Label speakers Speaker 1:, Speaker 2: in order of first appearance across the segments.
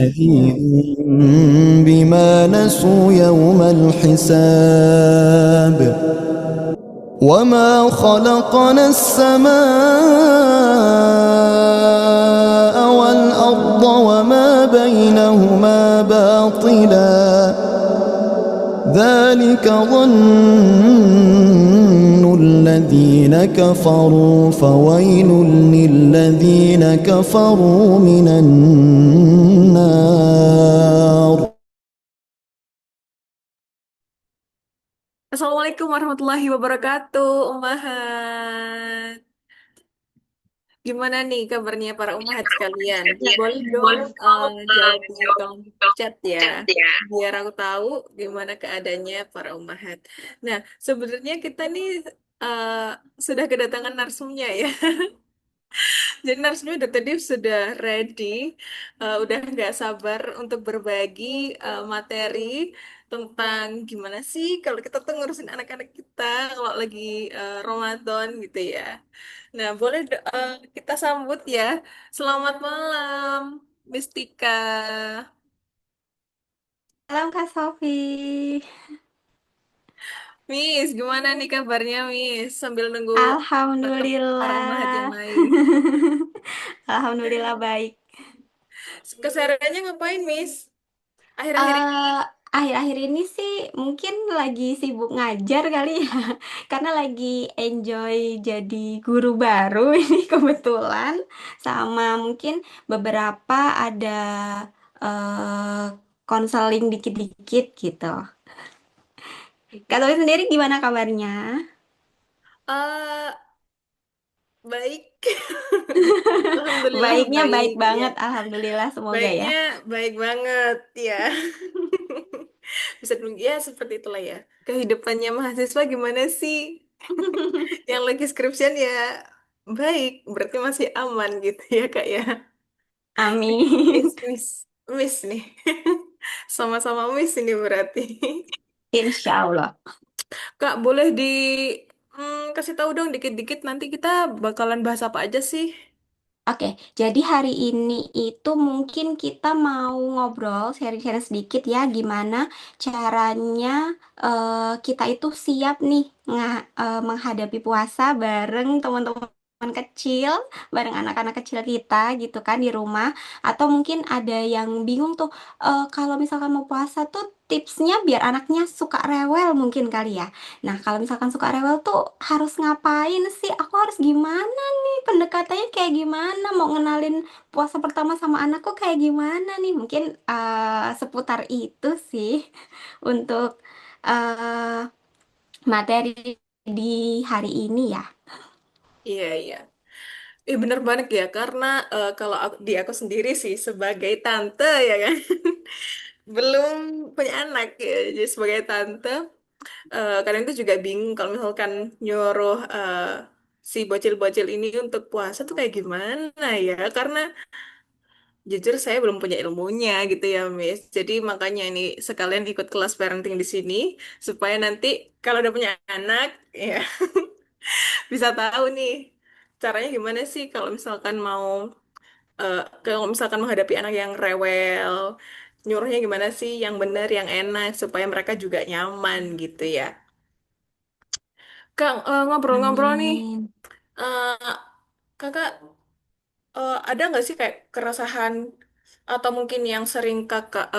Speaker 1: بنذير بما نسوا يوم الحساب وما خلقنا السماء والأرض وما بينهما باطلا ذلك ظن الذين كفروا فويل للذين كفروا من النار.
Speaker 2: Assalamualaikum warahmatullahi wabarakatuh, Umahat. Gimana nih kabarnya para Umahat sekalian? Boleh dong jawab di kolom chat ya, biar aku tahu gimana keadaannya para Umahat. Nah, sebenarnya kita nih eh, sudah kedatangan narsumnya ya. Jadi narsumnya udah tadi sudah ready, udah nggak sabar untuk berbagi materi tentang gimana sih kalau kita tuh ngurusin anak-anak kita kalau lagi Ramadan gitu ya. Nah, boleh kita sambut ya. Selamat malam, Mistika.
Speaker 3: Malam Kak Sofi.
Speaker 2: Miss, gimana nih kabarnya, Miss? Sambil nunggu para umahat yang
Speaker 3: Alhamdulillah.
Speaker 2: lain.
Speaker 3: Alhamdulillah baik.
Speaker 2: Kesehariannya ngapain, Miss? Akhir-akhir ini.
Speaker 3: eh Akhir-akhir ini sih mungkin lagi sibuk ngajar kali ya. Karena lagi enjoy jadi guru baru ini kebetulan. Sama mungkin beberapa ada eh konseling dikit-dikit gitu. Kak Sofi sendiri gimana kabarnya?
Speaker 2: Eh, baik. Alhamdulillah
Speaker 3: Baiknya baik
Speaker 2: baik ya.
Speaker 3: banget, alhamdulillah semoga ya.
Speaker 2: Baiknya baik banget ya. Bisa dulu ya seperti itulah ya. Kehidupannya mahasiswa gimana sih? Yang lagi skripsian ya baik, berarti masih aman gitu ya Kak ya.
Speaker 3: Amin.
Speaker 2: Miss, miss, miss nih. Sama-sama miss ini berarti.
Speaker 3: Insya Allah.
Speaker 2: Kak, boleh kasih tahu dong dikit-dikit nanti kita bakalan bahas apa aja sih?
Speaker 3: Oke, jadi hari ini itu mungkin kita mau ngobrol, sharing-sharing sedikit ya, gimana caranya kita itu siap nih menghadapi puasa bareng teman-teman kecil, bareng anak-anak kecil kita gitu kan di rumah. Atau mungkin ada yang bingung tuh, kalau misalkan mau puasa tuh tipsnya biar anaknya suka rewel mungkin kali ya. Nah, kalau misalkan suka rewel tuh harus ngapain sih? Aku harus gimana? Pendekatannya kayak gimana? Mau ngenalin puasa pertama sama anakku kayak gimana nih? Mungkin seputar itu sih untuk eh, materi di hari ini ya.
Speaker 2: Iya, iya. Bener banget ya, karena kalau di aku sendiri sih sebagai tante ya kan, belum punya anak ya, jadi sebagai tante, kadang itu juga bingung kalau misalkan nyuruh si bocil-bocil ini untuk puasa tuh kayak gimana ya, karena jujur saya belum punya ilmunya gitu ya, Miss. Jadi makanya ini sekalian ikut kelas parenting di sini, supaya nanti kalau udah punya anak, ya bisa tahu nih caranya gimana sih kalau misalkan kalau misalkan menghadapi anak yang rewel, nyuruhnya gimana sih yang benar, yang enak, supaya mereka juga nyaman gitu ya. Kang, ngobrol-ngobrol nih,
Speaker 3: Amin.
Speaker 2: eh, kakak ada nggak sih kayak keresahan atau mungkin yang sering kakak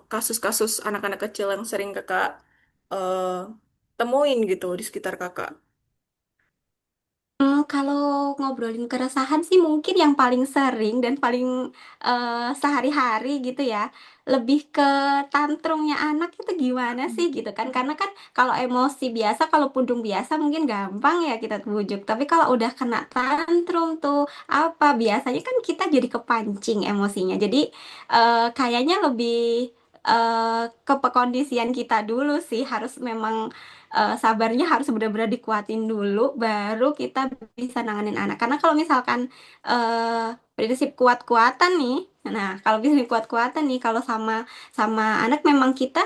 Speaker 2: kasus-kasus anak-anak kecil yang sering kakak eh, temuin gitu di sekitar kakak?
Speaker 3: Kalau ngobrolin keresahan sih mungkin yang paling sering dan paling sehari-hari gitu ya, lebih ke tantrumnya anak itu gimana sih gitu kan? Karena kan kalau emosi biasa, kalau pundung biasa mungkin gampang ya kita bujuk. Tapi kalau udah kena tantrum tuh apa biasanya kan kita jadi kepancing emosinya. Jadi kayaknya lebih ke pekondisian kita dulu sih harus memang sabarnya harus benar-benar dikuatin dulu baru kita bisa nanganin anak. Karena kalau misalkan prinsip kuat-kuatan nih, nah kalau prinsip kuat-kuatan nih kalau sama sama anak memang kita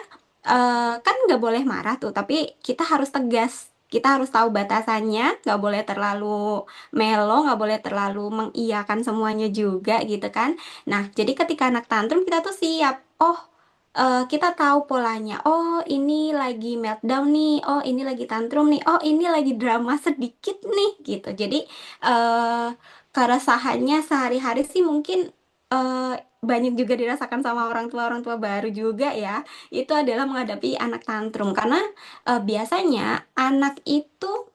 Speaker 3: kan nggak boleh marah tuh, tapi kita harus tegas. Kita harus tahu batasannya, nggak boleh terlalu melo, nggak boleh terlalu mengiyakan semuanya juga gitu kan. Nah, jadi ketika anak tantrum kita tuh siap. Oh, kita tahu polanya. Oh, ini lagi meltdown nih. Oh, ini lagi tantrum nih. Oh, ini lagi drama sedikit nih gitu. Jadi eh keresahannya sehari-hari sih mungkin eh, banyak juga dirasakan sama orang tua baru juga ya. Itu adalah menghadapi anak tantrum karena biasanya anak itu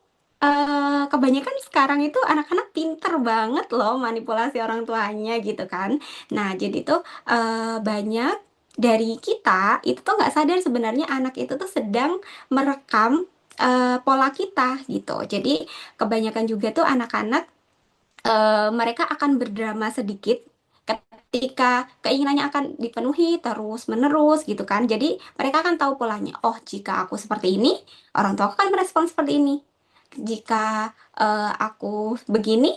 Speaker 3: kebanyakan sekarang itu anak-anak pinter banget loh manipulasi orang tuanya gitu kan. Nah, jadi tuh banyak dari kita itu tuh nggak sadar sebenarnya anak itu tuh sedang merekam pola kita gitu. Jadi kebanyakan juga tuh anak-anak mereka akan berdrama sedikit ketika keinginannya akan dipenuhi terus menerus gitu kan. Jadi mereka akan tahu polanya. Oh, jika aku seperti ini, orang tua aku akan merespon seperti ini. Jika aku begini,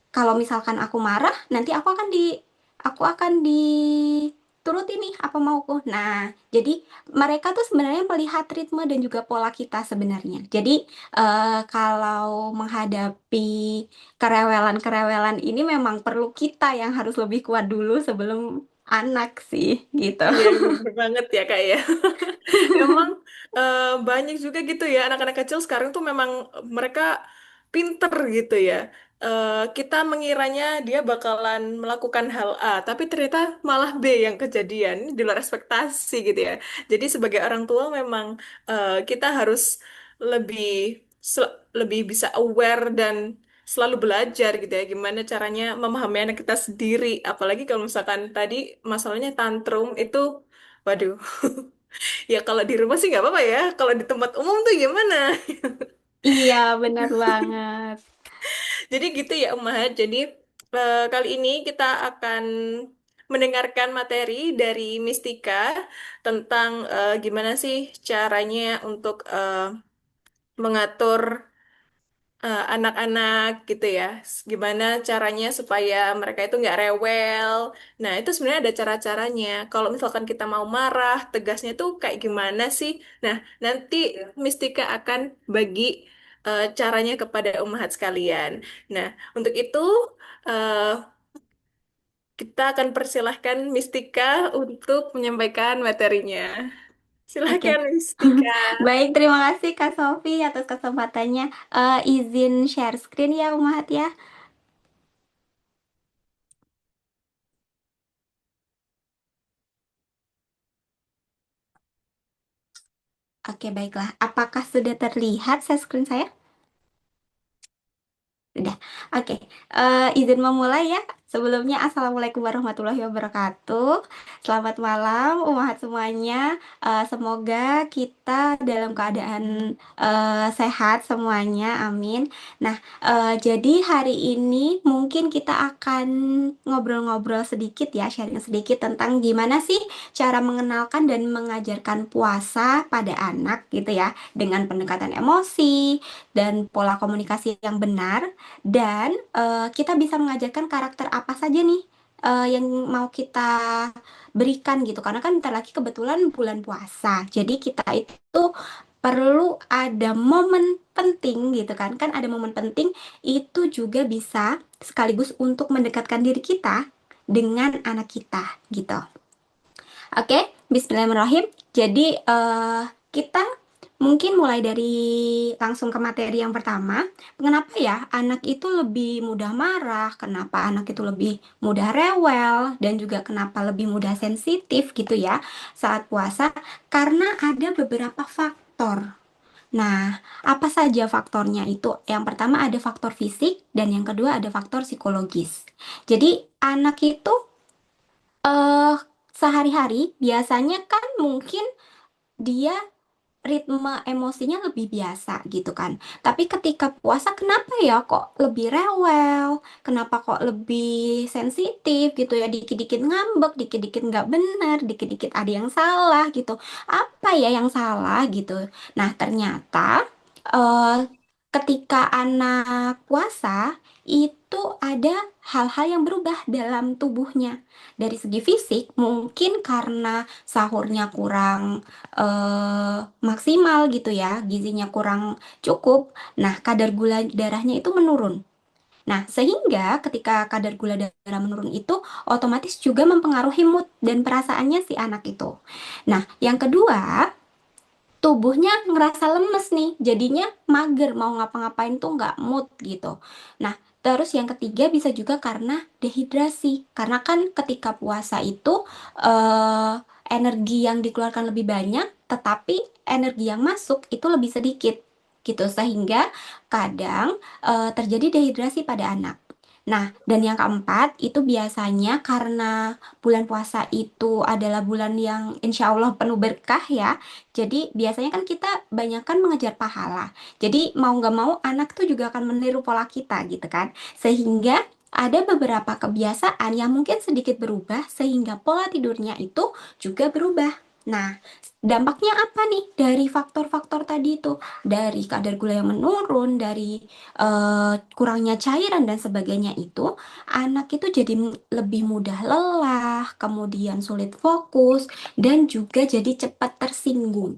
Speaker 3: kalau misalkan aku marah, nanti aku akan dituruti nih apa mauku. Nah, jadi mereka tuh sebenarnya melihat ritme dan juga pola kita sebenarnya. Jadi kalau menghadapi kerewelan-kerewelan ini memang perlu kita yang harus lebih kuat dulu sebelum anak sih, gitu.
Speaker 2: Iya, bener banget ya kak ya. Emang banyak juga gitu ya anak-anak kecil sekarang tuh memang mereka pinter gitu ya. Kita mengiranya dia bakalan melakukan hal A, tapi ternyata malah B yang kejadian di luar ekspektasi gitu ya. Jadi sebagai orang tua memang kita harus lebih lebih bisa aware dan selalu belajar gitu ya gimana caranya memahami anak kita sendiri. Apalagi kalau misalkan tadi masalahnya tantrum itu, waduh. Ya kalau di rumah sih nggak apa-apa ya. Kalau di tempat umum tuh gimana?
Speaker 3: Iya, benar banget.
Speaker 2: Jadi gitu ya Ummahat. Jadi kali ini kita akan mendengarkan materi dari Mistika tentang gimana sih caranya untuk mengatur anak-anak gitu ya. Gimana caranya supaya mereka itu nggak rewel. Nah, itu sebenarnya ada cara-caranya. Kalau misalkan kita mau marah, tegasnya tuh kayak gimana sih? Nah, nanti Mistika akan bagi caranya kepada umat sekalian. Nah, untuk itu eh, kita akan persilahkan Mistika untuk menyampaikan materinya.
Speaker 3: Oke.
Speaker 2: Silahkan Mistika.
Speaker 3: Baik, terima kasih Kak Sofi atas kesempatannya. Izin share screen ya, Umahat ya. Oke, baiklah. Apakah sudah terlihat share screen saya? Sudah. Oke. Izin memulai ya. Sebelumnya, Assalamualaikum warahmatullahi wabarakatuh. Selamat malam, umat semuanya. Semoga kita dalam keadaan sehat semuanya. Amin. Nah, jadi hari ini mungkin kita akan ngobrol-ngobrol sedikit ya, sharing sedikit tentang gimana sih cara mengenalkan dan mengajarkan puasa pada anak gitu ya, dengan pendekatan emosi dan pola komunikasi yang benar. Dan kita bisa mengajarkan karakter apa saja nih yang mau kita berikan gitu. Karena kan bentar lagi kebetulan bulan puasa. Jadi kita itu perlu ada momen penting gitu kan. Kan ada momen penting itu juga bisa sekaligus untuk mendekatkan diri kita dengan anak kita gitu. Oke, Bismillahirrahmanirrahim. Jadi kita mungkin mulai dari langsung ke materi yang pertama. Kenapa ya anak itu lebih mudah marah? Kenapa anak itu lebih mudah rewel? Dan juga kenapa lebih mudah sensitif gitu ya saat puasa? Karena ada beberapa faktor. Nah, apa saja faktornya itu? Yang pertama ada faktor fisik dan yang kedua ada faktor psikologis. Jadi anak itu eh sehari-hari biasanya kan mungkin dia ritme emosinya lebih biasa gitu kan. Tapi ketika puasa kenapa ya kok lebih rewel? Kenapa kok lebih sensitif gitu ya? Dikit-dikit ngambek, dikit-dikit nggak benar, dikit-dikit ada yang salah gitu. Apa ya yang salah gitu? Nah, ternyata eh, ketika anak puasa itu ada hal-hal yang berubah dalam tubuhnya. Dari segi fisik, mungkin karena sahurnya kurang maksimal gitu ya, gizinya kurang cukup. Nah, kadar gula darahnya itu menurun. Nah, sehingga ketika kadar gula darah menurun itu otomatis juga mempengaruhi mood dan perasaannya si anak itu. Nah, yang kedua, tubuhnya ngerasa lemes nih, jadinya mager, mau ngapa-ngapain tuh nggak mood gitu. Nah, terus yang ketiga bisa juga karena dehidrasi, karena kan ketika puasa itu eh, energi yang dikeluarkan lebih banyak, tetapi energi yang masuk itu lebih sedikit gitu, sehingga kadang terjadi dehidrasi pada anak. Nah, dan yang keempat itu biasanya karena bulan puasa itu adalah bulan yang insya Allah penuh berkah ya. Jadi biasanya kan kita banyakkan mengejar pahala. Jadi mau nggak mau anak tuh juga akan meniru pola kita gitu kan. Sehingga ada beberapa kebiasaan yang mungkin sedikit berubah sehingga pola tidurnya itu juga berubah. Nah, dampaknya apa nih dari faktor-faktor tadi itu? Dari kadar gula yang menurun, dari kurangnya cairan dan sebagainya itu, anak itu jadi lebih mudah lelah, kemudian sulit fokus, dan juga jadi cepat tersinggung.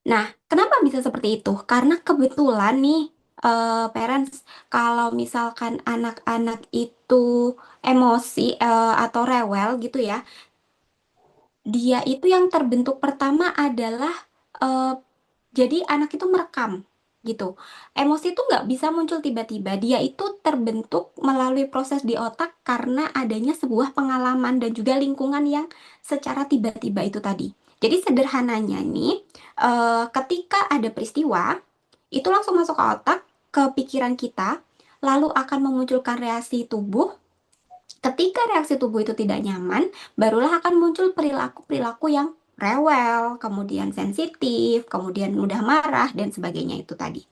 Speaker 3: Nah, kenapa bisa seperti itu? Karena kebetulan nih, parents, kalau misalkan anak-anak itu emosi atau rewel gitu ya, dia itu yang terbentuk pertama adalah eh, jadi anak itu merekam gitu. Emosi itu nggak bisa muncul tiba-tiba. Dia itu terbentuk melalui proses di otak karena adanya sebuah pengalaman dan juga lingkungan yang secara tiba-tiba itu tadi. Jadi sederhananya nih, ketika ada peristiwa, itu langsung masuk ke otak, ke pikiran kita, lalu akan memunculkan reaksi tubuh. Ketika reaksi tubuh itu tidak nyaman, barulah akan muncul perilaku-perilaku yang rewel, kemudian sensitif, kemudian mudah marah, dan sebagainya itu tadi.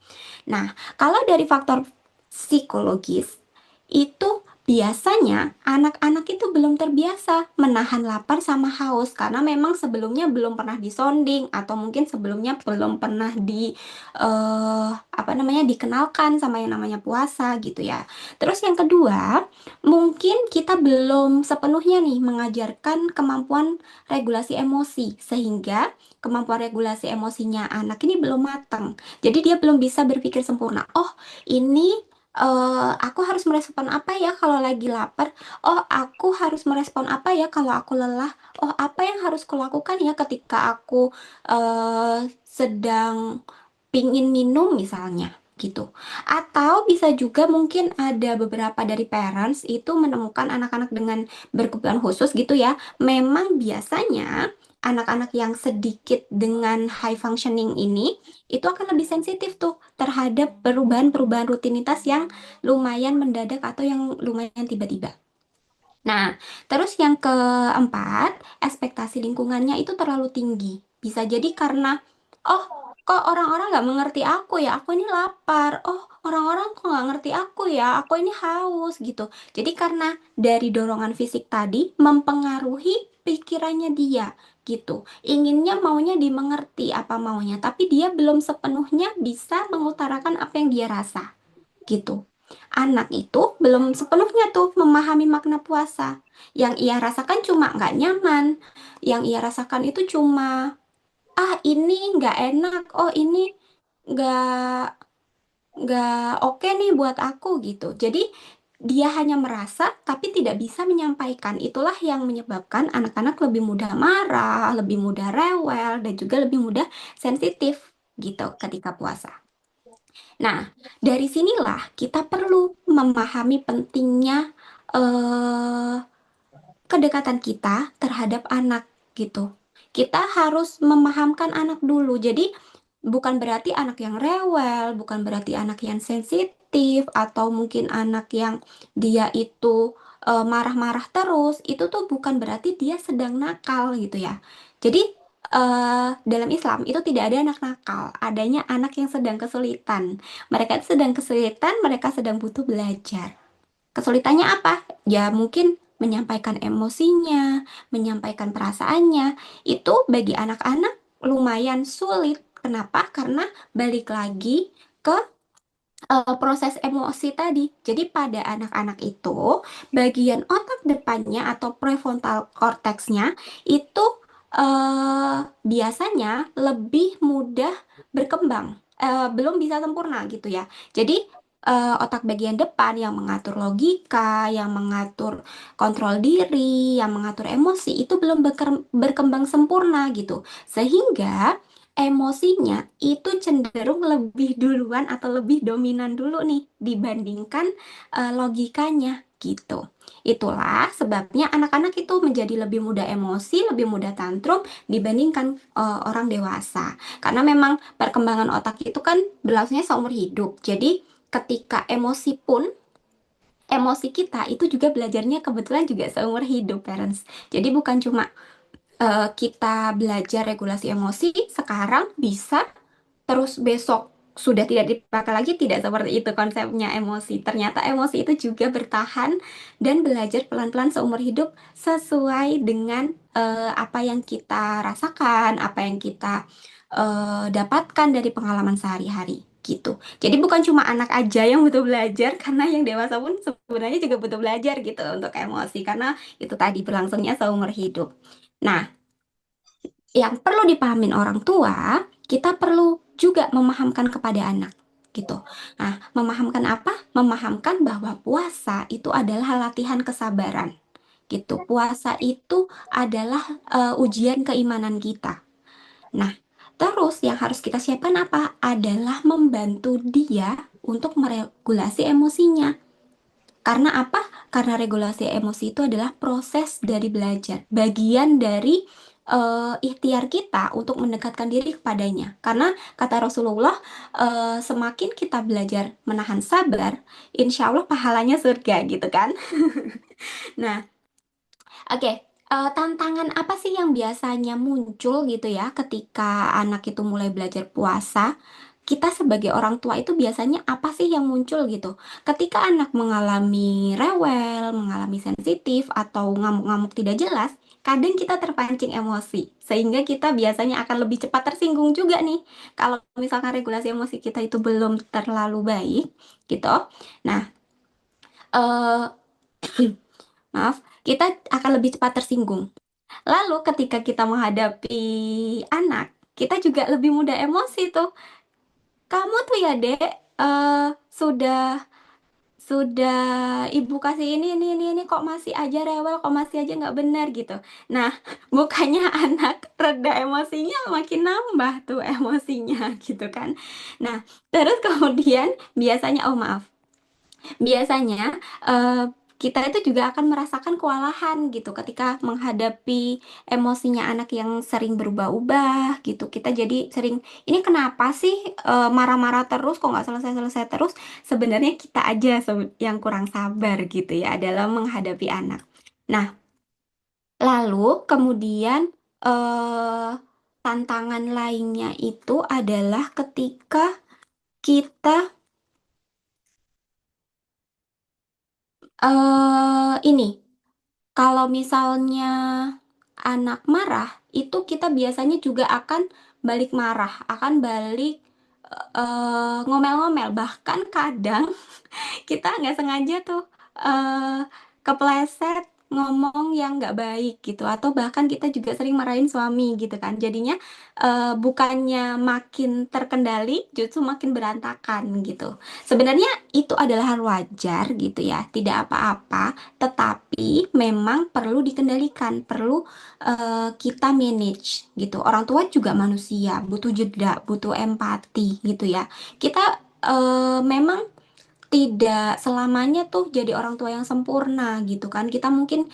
Speaker 3: Nah, kalau dari faktor psikologis, itu biasanya anak-anak itu belum terbiasa menahan lapar sama haus karena memang sebelumnya belum pernah disonding atau mungkin sebelumnya belum pernah apa namanya dikenalkan sama yang namanya puasa gitu ya. Terus yang kedua, mungkin kita belum sepenuhnya nih mengajarkan kemampuan regulasi emosi sehingga kemampuan regulasi emosinya anak ini belum matang. Jadi dia belum bisa berpikir sempurna. Oh, ini aku harus merespon apa ya kalau lagi lapar? Oh, aku harus merespon apa ya kalau aku lelah? Oh, apa yang harus kulakukan ya ketika aku sedang pingin minum misalnya gitu. Atau bisa juga mungkin ada beberapa dari parents itu menemukan anak-anak dengan berkebutuhan khusus gitu ya. Memang biasanya anak-anak yang sedikit dengan high functioning ini itu akan lebih sensitif tuh terhadap perubahan-perubahan rutinitas yang lumayan mendadak atau yang lumayan tiba-tiba. Nah, terus yang keempat, ekspektasi lingkungannya itu terlalu tinggi. Bisa jadi karena, oh, kok orang-orang nggak mengerti aku ya, aku ini lapar. Oh, orang-orang kok nggak ngerti aku ya, aku ini haus gitu. Jadi karena dari dorongan fisik tadi mempengaruhi pikirannya dia gitu. Inginnya maunya dimengerti apa maunya, tapi dia belum sepenuhnya bisa mengutarakan apa yang dia rasa gitu. Anak itu belum sepenuhnya tuh memahami makna puasa. Yang ia rasakan cuma nggak nyaman. Yang ia rasakan itu cuma, ah ini nggak enak, oh ini nggak nggak oke nih buat aku gitu. Jadi dia hanya merasa tapi tidak bisa menyampaikan. Itulah yang menyebabkan anak-anak lebih mudah marah, lebih mudah rewel, dan juga lebih mudah sensitif gitu ketika puasa. Nah, dari sinilah kita perlu memahami pentingnya eh, kedekatan kita terhadap anak gitu. Kita harus memahamkan anak dulu. Jadi bukan berarti anak yang rewel, bukan berarti anak yang sensitif, atau mungkin anak yang dia itu marah-marah terus. Itu tuh bukan berarti dia sedang nakal gitu ya. Jadi dalam Islam itu tidak ada anak nakal, adanya anak yang sedang kesulitan. Mereka itu sedang kesulitan, mereka sedang butuh belajar. Kesulitannya apa? Ya mungkin menyampaikan emosinya, menyampaikan perasaannya. Itu bagi anak-anak lumayan sulit. Kenapa? Karena balik lagi ke proses emosi tadi. Jadi pada anak-anak itu bagian otak depannya atau prefrontal cortexnya itu biasanya lebih mudah berkembang. Belum bisa sempurna gitu ya. Jadi otak bagian depan yang mengatur logika, yang mengatur kontrol diri, yang mengatur emosi itu belum berkembang sempurna gitu. Sehingga emosinya itu cenderung lebih duluan atau lebih dominan dulu nih dibandingkan logikanya gitu. Itulah sebabnya anak-anak itu menjadi lebih mudah emosi, lebih mudah tantrum dibandingkan orang dewasa. Karena memang perkembangan otak itu kan berlangsungnya seumur hidup. Jadi ketika emosi pun emosi kita itu juga belajarnya kebetulan juga seumur hidup, parents. Jadi bukan cuma kita belajar regulasi emosi sekarang bisa terus besok sudah tidak dipakai lagi, tidak seperti itu konsepnya emosi. Ternyata emosi itu juga bertahan dan belajar pelan-pelan seumur hidup sesuai dengan apa yang kita rasakan, apa yang kita dapatkan dari pengalaman sehari-hari gitu. Jadi bukan cuma anak aja yang butuh belajar, karena yang dewasa pun sebenarnya juga butuh belajar gitu untuk emosi, karena itu tadi berlangsungnya seumur hidup. Nah, yang perlu dipahamin orang tua, kita perlu juga memahamkan kepada anak gitu. Nah, memahamkan apa? Memahamkan bahwa puasa itu adalah latihan kesabaran gitu. Puasa itu adalah ujian keimanan kita. Nah, terus yang harus kita siapkan apa? Adalah membantu dia untuk meregulasi emosinya. Karena apa? Karena regulasi emosi itu adalah proses dari belajar, bagian dari ikhtiar kita untuk mendekatkan diri kepadanya. Karena kata Rasulullah, semakin kita belajar menahan sabar, insya Allah pahalanya surga gitu kan. Nah, oke. Tantangan apa sih yang biasanya muncul gitu ya ketika anak itu mulai belajar puasa? Kita sebagai orang tua itu biasanya apa sih yang muncul gitu? Ketika anak mengalami rewel, mengalami sensitif, atau ngamuk-ngamuk tidak jelas, kadang kita terpancing emosi. Sehingga kita biasanya akan lebih cepat tersinggung juga nih. Kalau misalkan regulasi emosi kita itu belum terlalu baik gitu. Nah, eh maaf, kita akan lebih cepat tersinggung. Lalu ketika kita menghadapi anak, kita juga lebih mudah emosi tuh. Kamu tuh ya, Dek, eh sudah sudah ibu kasih ini kok masih aja rewel, kok masih aja nggak benar gitu. Nah, bukannya anak reda emosinya makin nambah tuh emosinya gitu kan. Nah, terus kemudian biasanya, oh maaf, biasanya eh, kita itu juga akan merasakan kewalahan gitu ketika menghadapi emosinya anak yang sering berubah-ubah gitu. Kita jadi sering, ini kenapa sih marah-marah terus, kok nggak selesai-selesai terus? Sebenarnya kita aja yang kurang sabar gitu ya dalam menghadapi anak. Nah, lalu kemudian eh, tantangan lainnya itu adalah ketika kita ini. Kalau misalnya anak marah, itu kita biasanya juga akan balik marah, akan balik ngomel-ngomel. Bahkan kadang kita nggak sengaja tuh eh kepleset ngomong yang nggak baik gitu, atau bahkan kita juga sering marahin suami gitu kan. Jadinya bukannya makin terkendali, justru makin berantakan gitu. Sebenarnya itu adalah hal wajar gitu ya, tidak apa-apa, tetapi memang perlu dikendalikan, perlu kita manage gitu. Orang tua juga manusia, butuh jeda, butuh empati gitu ya. Kita memang tidak selamanya tuh jadi orang tua yang sempurna gitu kan. Kita mungkin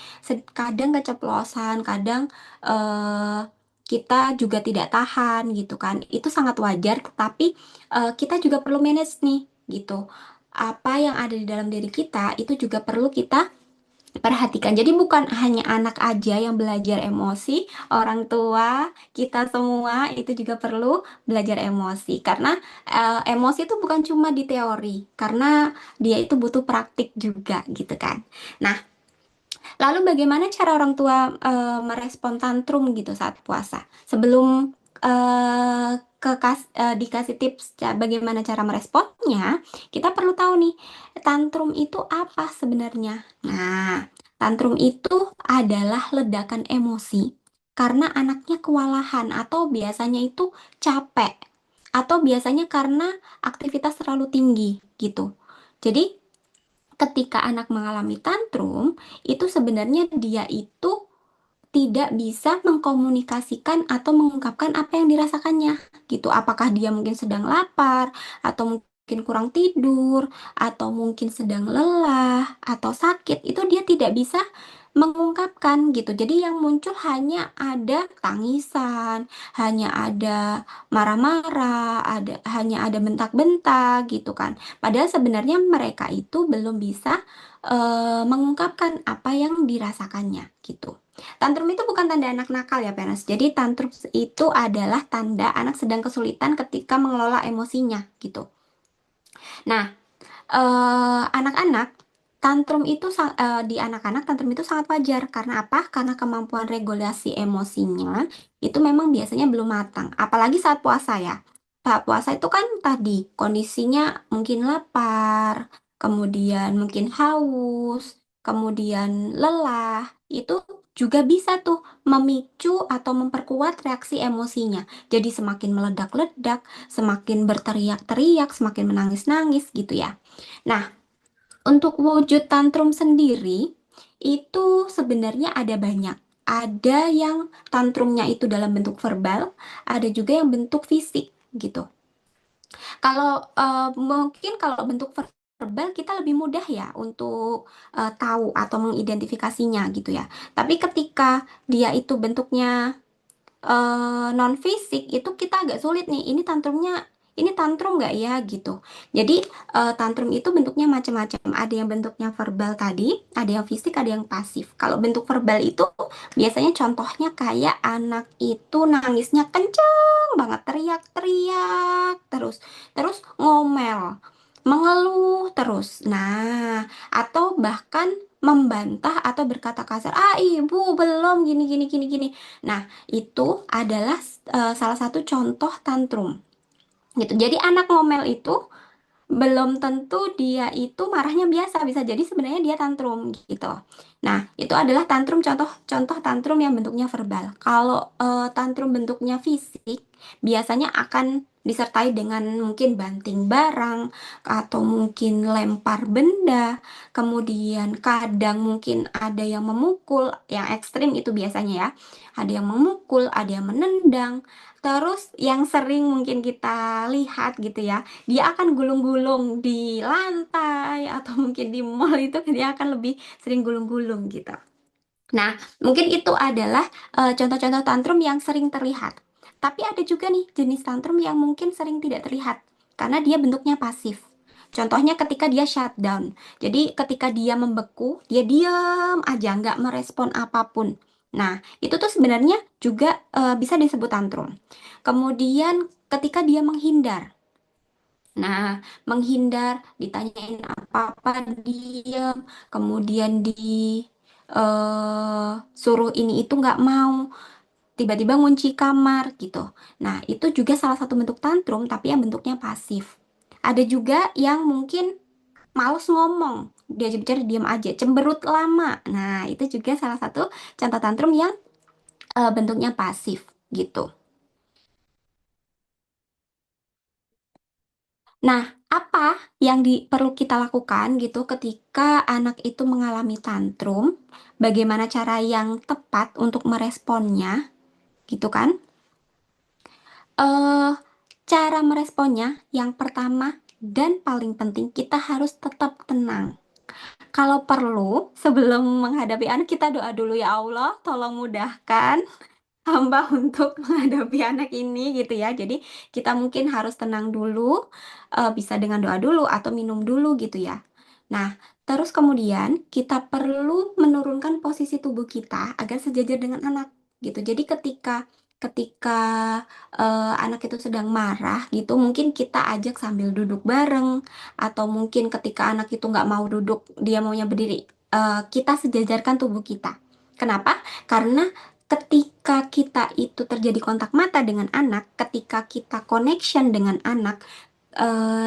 Speaker 3: kadang keceplosan, kadang eh, kita juga tidak tahan gitu kan. Itu sangat wajar, tetapi kita juga perlu manage nih gitu. Apa yang ada di dalam diri kita itu juga perlu kita perhatikan. Jadi bukan hanya anak aja yang belajar emosi, orang tua, kita semua itu juga perlu belajar emosi. Karena emosi itu bukan cuma di teori, karena dia itu butuh praktik juga gitu kan. Nah, lalu bagaimana cara orang tua merespon tantrum gitu saat puasa? Sebelum eh, dikasih tips bagaimana cara meresponnya, kita perlu tahu nih, tantrum itu apa sebenarnya. Nah, tantrum itu adalah ledakan emosi karena anaknya kewalahan atau biasanya itu capek atau biasanya karena aktivitas terlalu tinggi gitu. Jadi, ketika anak mengalami tantrum, itu sebenarnya dia itu tidak bisa mengkomunikasikan atau mengungkapkan apa yang dirasakannya gitu. Apakah dia mungkin sedang lapar atau mungkin kurang tidur atau mungkin sedang lelah atau sakit, itu dia tidak bisa mengungkapkan gitu. Jadi yang muncul hanya ada tangisan, hanya ada marah-marah, hanya ada bentak-bentak gitu kan. Padahal sebenarnya mereka itu belum bisa mengungkapkan apa yang dirasakannya gitu. Tantrum itu bukan tanda anak nakal ya, Penas. Jadi tantrum itu adalah tanda anak sedang kesulitan ketika mengelola emosinya gitu. Nah, anak-anak tantrum itu di anak-anak tantrum itu sangat wajar karena apa? Karena kemampuan regulasi emosinya itu memang biasanya belum matang. Apalagi saat puasa ya. Saat puasa itu kan tadi kondisinya mungkin lapar, kemudian mungkin haus, kemudian lelah. Itu juga bisa tuh memicu atau memperkuat reaksi emosinya. Jadi semakin meledak-ledak, semakin berteriak-teriak, semakin menangis-nangis gitu ya. Nah, untuk wujud tantrum sendiri itu sebenarnya ada banyak. Ada yang tantrumnya itu dalam bentuk verbal, ada juga yang bentuk fisik gitu. Kalau mungkin kalau bentuk verbal kita lebih mudah ya untuk tahu atau mengidentifikasinya gitu ya. Tapi ketika dia itu bentuknya non fisik itu kita agak sulit nih. Ini tantrum nggak ya gitu. Jadi tantrum itu bentuknya macam-macam. Ada yang bentuknya verbal tadi, ada yang fisik, ada yang pasif. Kalau bentuk verbal itu biasanya contohnya kayak anak itu nangisnya kenceng banget, teriak-teriak terus, terus ngomel, mengeluh terus. Nah, atau bahkan membantah atau berkata kasar, ah ibu belum gini gini gini gini. Nah, itu adalah salah satu contoh tantrum gitu. Jadi anak ngomel itu belum tentu dia itu marahnya biasa, bisa jadi sebenarnya dia tantrum gitu. Nah, itu adalah tantrum, contoh-contoh tantrum yang bentuknya verbal. Kalau tantrum bentuknya fisik, biasanya akan disertai dengan mungkin banting barang atau mungkin lempar benda, kemudian kadang mungkin ada yang memukul, yang ekstrim itu biasanya ya. Ada yang memukul, ada yang menendang. Terus yang sering mungkin kita lihat gitu ya, dia akan gulung-gulung di lantai atau mungkin di mall itu dia akan lebih sering gulung-gulung gitu. Nah, mungkin itu adalah contoh-contoh tantrum yang sering terlihat. Tapi ada juga nih jenis tantrum yang mungkin sering tidak terlihat karena dia bentuknya pasif. Contohnya ketika dia shutdown. Jadi ketika dia membeku, dia diam aja, nggak merespon apapun. Nah, itu tuh sebenarnya juga bisa disebut tantrum. Kemudian ketika dia menghindar. Nah, menghindar, ditanyain apa-apa, diem, kemudian suruh ini itu nggak mau, tiba-tiba ngunci kamar gitu. Nah, itu juga salah satu bentuk tantrum, tapi yang bentuknya pasif. Ada juga yang mungkin males ngomong, diajak bicara diam aja, cemberut lama. Nah, itu juga salah satu contoh tantrum yang bentuknya pasif gitu. Nah, apa yang perlu kita lakukan gitu ketika anak itu mengalami tantrum? Bagaimana cara yang tepat untuk meresponnya, gitu kan? eh Cara meresponnya yang pertama dan paling penting kita harus tetap tenang. Kalau perlu, sebelum menghadapi anak kita doa dulu ya Allah, tolong mudahkan hamba untuk menghadapi anak ini gitu ya. Jadi kita mungkin harus tenang dulu, bisa dengan doa dulu atau minum dulu gitu ya. Nah, terus kemudian kita perlu menurunkan posisi tubuh kita agar sejajar dengan anak gitu. Jadi ketika ketika anak itu sedang marah gitu, mungkin kita ajak sambil duduk bareng atau mungkin ketika anak itu nggak mau duduk, dia maunya berdiri, kita sejajarkan tubuh kita. Kenapa? Karena ketika ketika kita itu terjadi kontak mata dengan anak, ketika kita connection dengan anak,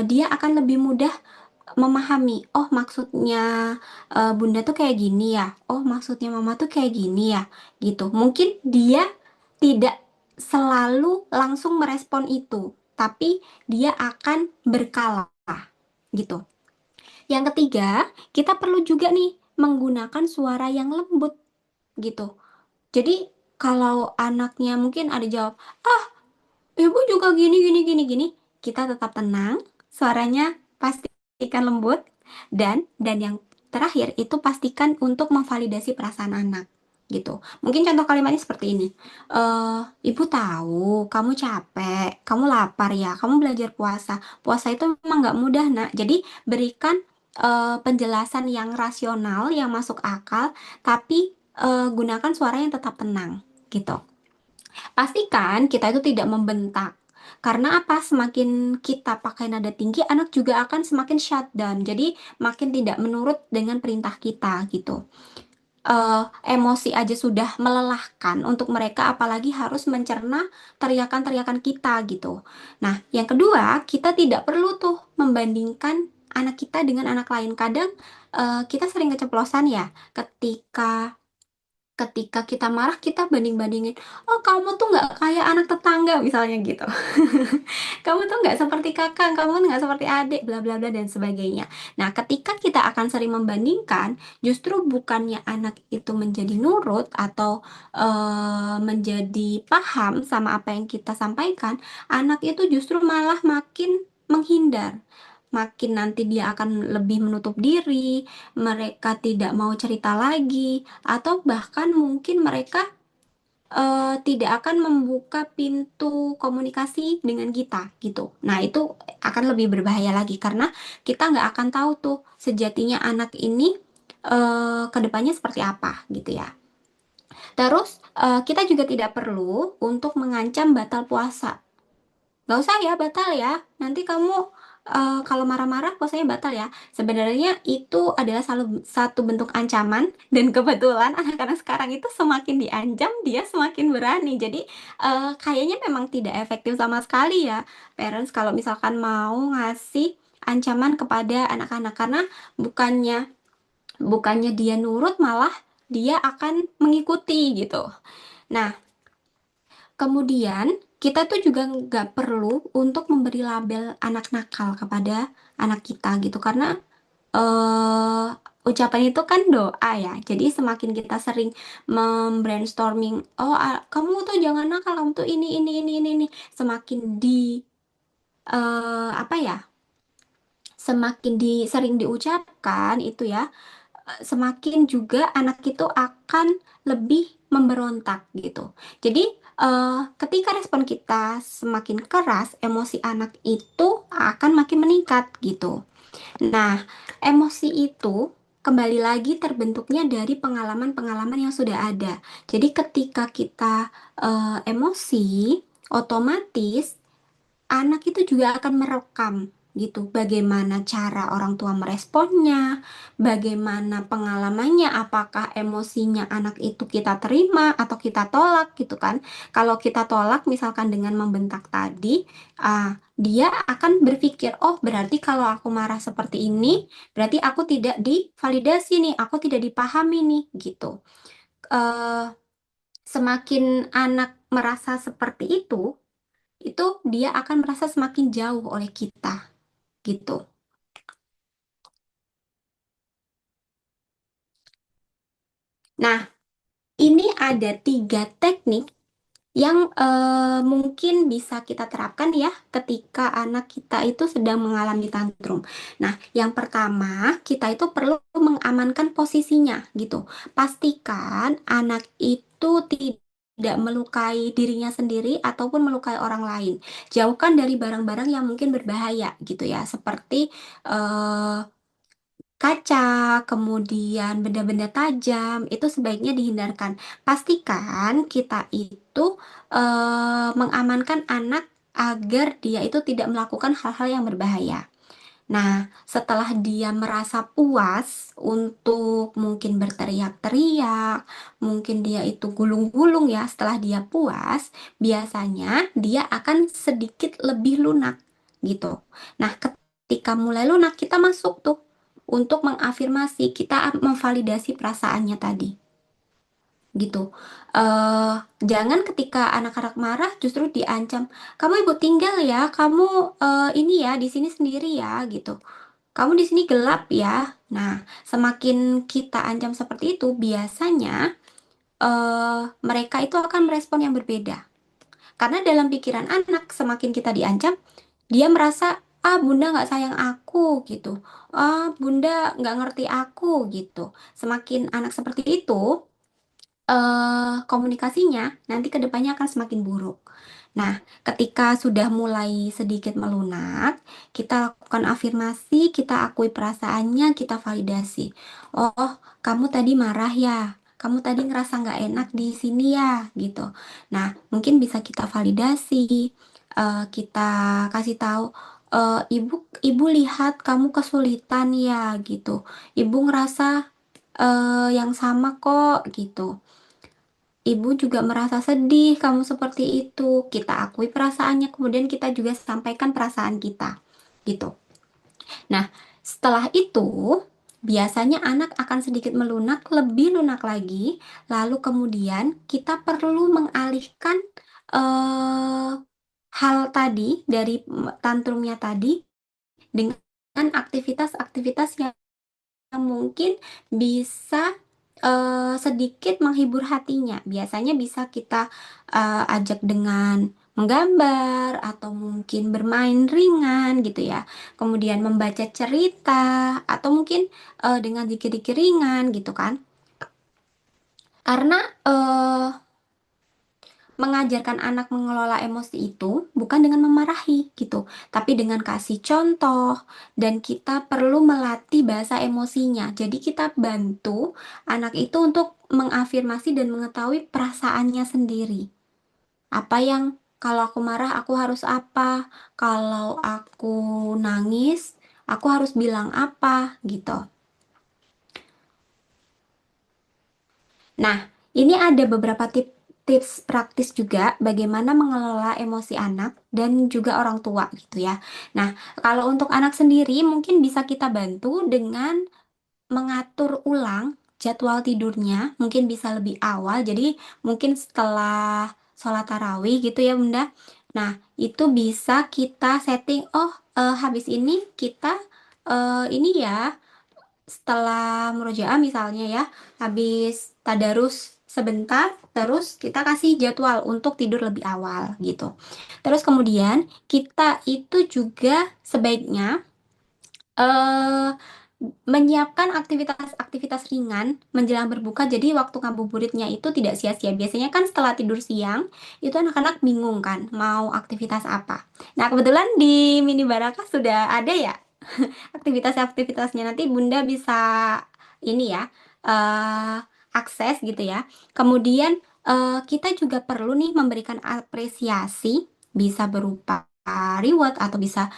Speaker 3: dia akan lebih mudah memahami, oh maksudnya bunda tuh kayak gini ya, oh maksudnya mama tuh kayak gini ya, gitu. Mungkin dia tidak selalu langsung merespon itu, tapi dia akan berkala, gitu. Yang ketiga, kita perlu juga nih menggunakan suara yang lembut, gitu. Jadi kalau anaknya mungkin ada jawab, ah ibu juga gini gini gini gini, kita tetap tenang, suaranya pastikan lembut, dan yang terakhir itu pastikan untuk memvalidasi perasaan anak, gitu. Mungkin contoh kalimatnya seperti ini. Ibu tahu kamu capek, kamu lapar ya, kamu belajar puasa. Puasa itu memang nggak mudah, nak. Jadi berikan penjelasan yang rasional, yang masuk akal, tapi gunakan suara yang tetap tenang, gitu. Pastikan kita itu tidak membentak. Karena apa? Semakin kita pakai nada tinggi, anak juga akan semakin shutdown. Jadi makin tidak menurut dengan perintah kita, gitu. Emosi aja sudah melelahkan untuk mereka, apalagi harus mencerna teriakan-teriakan kita, gitu. Nah, yang kedua, kita tidak perlu tuh membandingkan anak kita dengan anak lain. Kadang kita sering keceplosan ya, ketika ketika kita marah kita banding-bandingin, oh kamu tuh nggak kayak anak tetangga misalnya gitu. Kamu tuh nggak seperti kakak, kamu nggak seperti adik, bla bla bla dan sebagainya. Nah, ketika kita akan sering membandingkan, justru bukannya anak itu menjadi nurut atau menjadi paham sama apa yang kita sampaikan, anak itu justru malah makin menghindar. Makin nanti dia akan lebih menutup diri, mereka tidak mau cerita lagi, atau bahkan mungkin mereka tidak akan membuka pintu komunikasi dengan kita gitu. Nah, itu akan lebih berbahaya lagi karena kita nggak akan tahu tuh sejatinya anak ini ke depannya seperti apa gitu ya. Terus kita juga tidak perlu untuk mengancam batal puasa. Nggak usah ya batal ya. Nanti kamu kalau marah-marah puasanya batal ya. Sebenarnya itu adalah satu bentuk ancaman dan kebetulan anak-anak sekarang itu semakin diancam dia semakin berani. Jadi kayaknya memang tidak efektif sama sekali ya parents kalau misalkan mau ngasih ancaman kepada anak-anak karena bukannya bukannya dia nurut malah dia akan mengikuti gitu. Nah, kemudian, kita tuh juga nggak perlu untuk memberi label anak nakal kepada anak kita gitu, karena eh ucapan itu kan doa ya. Jadi semakin kita sering membrainstorming, oh kamu tuh jangan nakal, kamu tuh ini, semakin apa ya, semakin sering diucapkan itu ya, semakin juga anak itu akan lebih memberontak gitu. Jadi ketika respon kita semakin keras, emosi anak itu akan makin meningkat gitu. Nah, emosi itu kembali lagi terbentuknya dari pengalaman-pengalaman yang sudah ada. Jadi ketika kita emosi, otomatis anak itu juga akan merekam gitu bagaimana cara orang tua meresponnya, bagaimana pengalamannya, apakah emosinya anak itu kita terima atau kita tolak gitu kan. Kalau kita tolak misalkan dengan membentak tadi, dia akan berpikir, oh berarti kalau aku marah seperti ini, berarti aku tidak divalidasi nih, aku tidak dipahami nih gitu. Eh, Semakin anak merasa seperti itu dia akan merasa semakin jauh oleh kita gitu. Nah, ini ada 3 teknik yang mungkin bisa kita terapkan ya ketika anak kita itu sedang mengalami tantrum. Nah, yang pertama kita itu perlu mengamankan posisinya gitu. Pastikan anak itu tidak melukai dirinya sendiri ataupun melukai orang lain. Jauhkan dari barang-barang yang mungkin berbahaya gitu ya, seperti eh, kaca, kemudian benda-benda tajam, itu sebaiknya dihindarkan. Pastikan kita itu mengamankan anak agar dia itu tidak melakukan hal-hal yang berbahaya. Nah, setelah dia merasa puas untuk mungkin berteriak-teriak, mungkin dia itu gulung-gulung ya, setelah dia puas, biasanya dia akan sedikit lebih lunak gitu. Nah, ketika mulai lunak, kita masuk tuh untuk mengafirmasi, kita memvalidasi perasaannya tadi gitu. eh Jangan ketika anak-anak marah justru diancam, kamu ibu tinggal ya, kamu ini ya di sini sendiri ya gitu. Kamu di sini gelap ya. Nah, semakin kita ancam seperti itu, biasanya mereka itu akan merespon yang berbeda. Karena dalam pikiran anak, semakin kita diancam, dia merasa, ah bunda nggak sayang aku gitu. Ah bunda nggak ngerti aku gitu. Semakin anak seperti itu, komunikasinya nanti ke depannya akan semakin buruk. Nah, ketika sudah mulai sedikit melunak, kita lakukan afirmasi, kita akui perasaannya, kita validasi. Oh, kamu tadi marah ya? Kamu tadi ngerasa nggak enak di sini ya? Gitu. Nah, mungkin bisa kita validasi, kita kasih tahu, ibu, ibu lihat kamu kesulitan ya, gitu. Ibu ngerasa yang sama kok, gitu. Ibu juga merasa sedih kamu seperti itu. Kita akui perasaannya, kemudian kita juga sampaikan perasaan kita. Gitu. Nah, setelah itu, biasanya anak akan sedikit melunak, lebih lunak lagi. Lalu kemudian kita perlu mengalihkan eh, hal tadi dari tantrumnya tadi dengan aktivitas-aktivitas yang mungkin bisa sedikit menghibur hatinya. Biasanya bisa kita ajak dengan menggambar atau mungkin bermain ringan gitu ya. Kemudian membaca cerita atau mungkin dengan zikir-zikir ringan gitu kan. Karena mengajarkan anak mengelola emosi itu bukan dengan memarahi gitu, tapi dengan kasih contoh dan kita perlu melatih bahasa emosinya. Jadi kita bantu anak itu untuk mengafirmasi dan mengetahui perasaannya sendiri. Apa yang kalau aku marah aku harus apa? Kalau aku nangis aku harus bilang apa gitu. Nah, ini ada beberapa tips praktis juga bagaimana mengelola emosi anak dan juga orang tua gitu ya. Nah, kalau untuk anak sendiri mungkin bisa kita bantu dengan mengatur ulang jadwal tidurnya, mungkin bisa lebih awal. Jadi mungkin setelah sholat tarawih gitu ya Bunda. Nah, itu bisa kita setting, oh habis ini kita ini ya setelah murojaah misalnya ya, habis tadarus sebentar, terus kita kasih jadwal untuk tidur lebih awal gitu. Terus kemudian kita itu juga sebaiknya eh menyiapkan aktivitas-aktivitas ringan menjelang berbuka, jadi waktu ngabuburitnya itu tidak sia-sia. Biasanya kan setelah tidur siang itu anak-anak bingung kan mau aktivitas apa. Nah, kebetulan di Mini Baraka sudah ada ya aktivitas-aktivitasnya. Nanti Bunda bisa ini ya eh akses gitu ya. Kemudian kita juga perlu nih memberikan apresiasi, bisa berupa reward atau bisa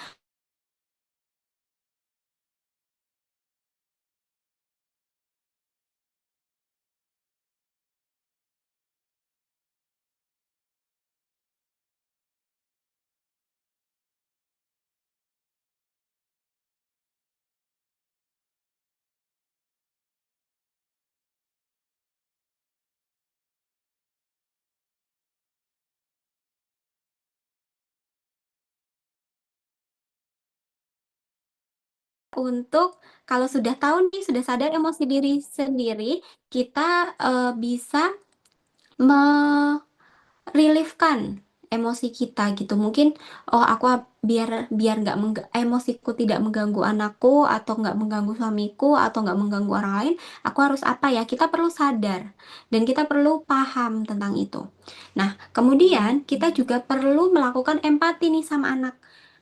Speaker 3: untuk kalau sudah tahu nih, sudah sadar emosi diri sendiri, kita bisa reliefkan emosi kita gitu. Mungkin oh aku biar biar nggak emosiku tidak mengganggu anakku atau nggak mengganggu suamiku atau nggak mengganggu orang lain, aku harus apa ya? Kita perlu sadar dan kita perlu paham tentang itu. Nah, kemudian kita juga perlu melakukan empati nih sama anak.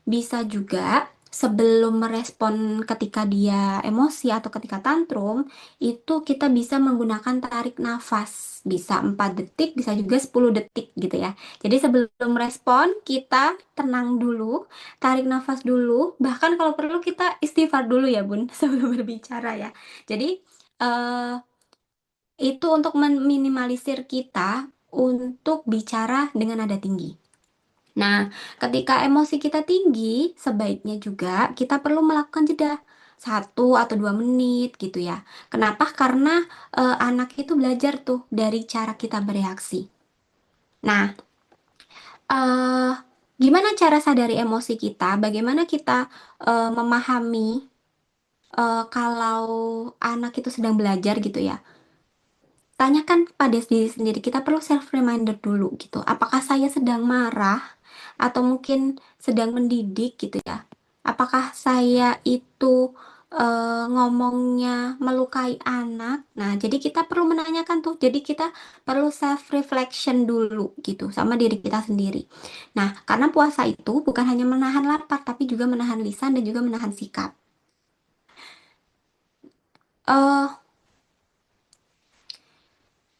Speaker 3: Bisa juga sebelum merespon ketika dia emosi atau ketika tantrum, itu kita bisa menggunakan tarik nafas. Bisa 4 detik, bisa juga 10 detik gitu ya. Jadi sebelum respon, kita tenang dulu, tarik nafas dulu, bahkan kalau perlu kita istighfar dulu ya Bun, sebelum berbicara ya. Jadi eh, itu untuk meminimalisir kita untuk bicara dengan nada tinggi. Nah, ketika emosi kita tinggi, sebaiknya juga kita perlu melakukan jeda 1 atau 2 menit gitu ya. Kenapa? Karena anak itu belajar tuh dari cara kita bereaksi. Nah, eh, gimana cara sadari emosi kita? Bagaimana kita memahami kalau anak itu sedang belajar gitu ya? Tanyakan pada diri sendiri, kita perlu self reminder dulu gitu. Apakah saya sedang marah atau mungkin sedang mendidik gitu ya? Apakah saya itu ngomongnya melukai anak? Nah, jadi kita perlu menanyakan tuh. Jadi kita perlu self reflection dulu gitu sama diri kita sendiri. Nah, karena puasa itu bukan hanya menahan lapar tapi juga menahan lisan dan juga menahan sikap. eh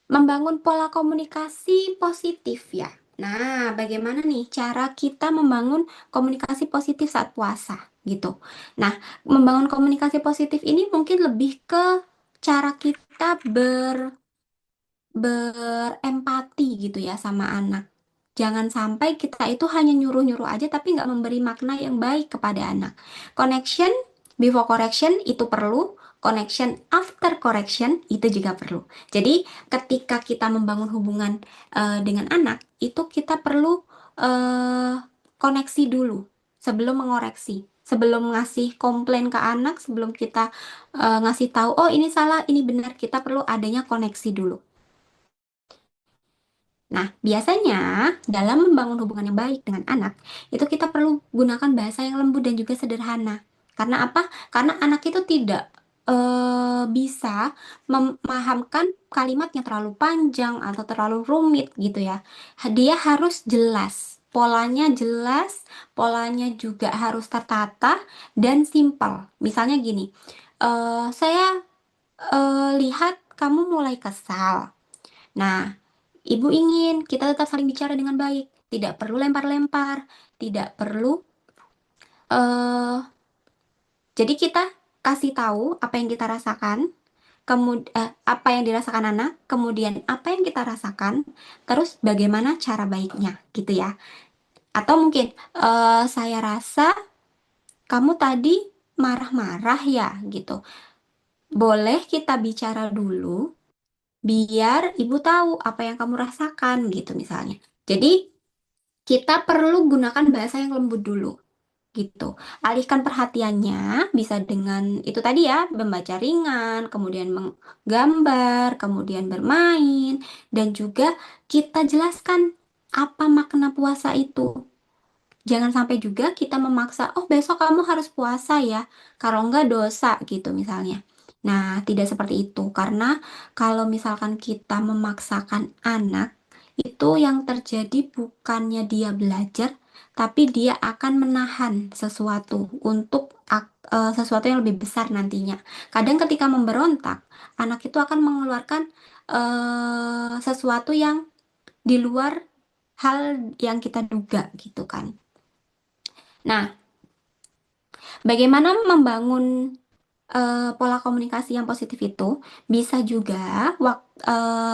Speaker 3: Membangun pola komunikasi positif ya. Nah, bagaimana nih cara kita membangun komunikasi positif saat puasa gitu. Nah, membangun komunikasi positif ini mungkin lebih ke cara kita berempati gitu ya sama anak. Jangan sampai kita itu hanya nyuruh-nyuruh aja tapi nggak memberi makna yang baik kepada anak. Connection before correction itu perlu, connection after correction itu juga perlu. Jadi ketika kita membangun hubungan dengan anak, itu kita perlu eh, koneksi dulu sebelum mengoreksi. Sebelum ngasih komplain ke anak, sebelum kita ngasih tahu, oh ini salah, ini benar, kita perlu adanya koneksi dulu. Nah, biasanya dalam membangun hubungan yang baik dengan anak, itu kita perlu gunakan bahasa yang lembut dan juga sederhana. Karena apa? Karena anak itu tidak bisa memahamkan kalimat yang terlalu panjang atau terlalu rumit gitu ya. Dia harus jelas, polanya juga harus tertata dan simpel. Misalnya gini, saya lihat kamu mulai kesal. Nah, Ibu ingin kita tetap saling bicara dengan baik, tidak perlu lempar-lempar, tidak perlu. eh jadi kita kasih tahu apa yang kita rasakan, kemudian apa yang dirasakan anak, kemudian apa yang kita rasakan, terus bagaimana cara baiknya, gitu ya. Atau mungkin saya rasa kamu tadi marah-marah ya, gitu. Boleh kita bicara dulu, biar ibu tahu apa yang kamu rasakan, gitu misalnya. Jadi kita perlu gunakan bahasa yang lembut dulu gitu. Alihkan perhatiannya bisa dengan itu tadi ya, membaca ringan, kemudian menggambar, kemudian bermain, dan juga kita jelaskan apa makna puasa itu. Jangan sampai juga kita memaksa, oh besok kamu harus puasa ya, kalau enggak dosa gitu misalnya. Nah, tidak seperti itu, karena kalau misalkan kita memaksakan anak, itu yang terjadi bukannya dia belajar, tapi dia akan menahan sesuatu untuk sesuatu yang lebih besar nantinya. Kadang ketika memberontak, anak itu akan mengeluarkan sesuatu yang di luar hal yang kita duga gitu kan. Nah, bagaimana membangun pola komunikasi yang positif itu bisa juga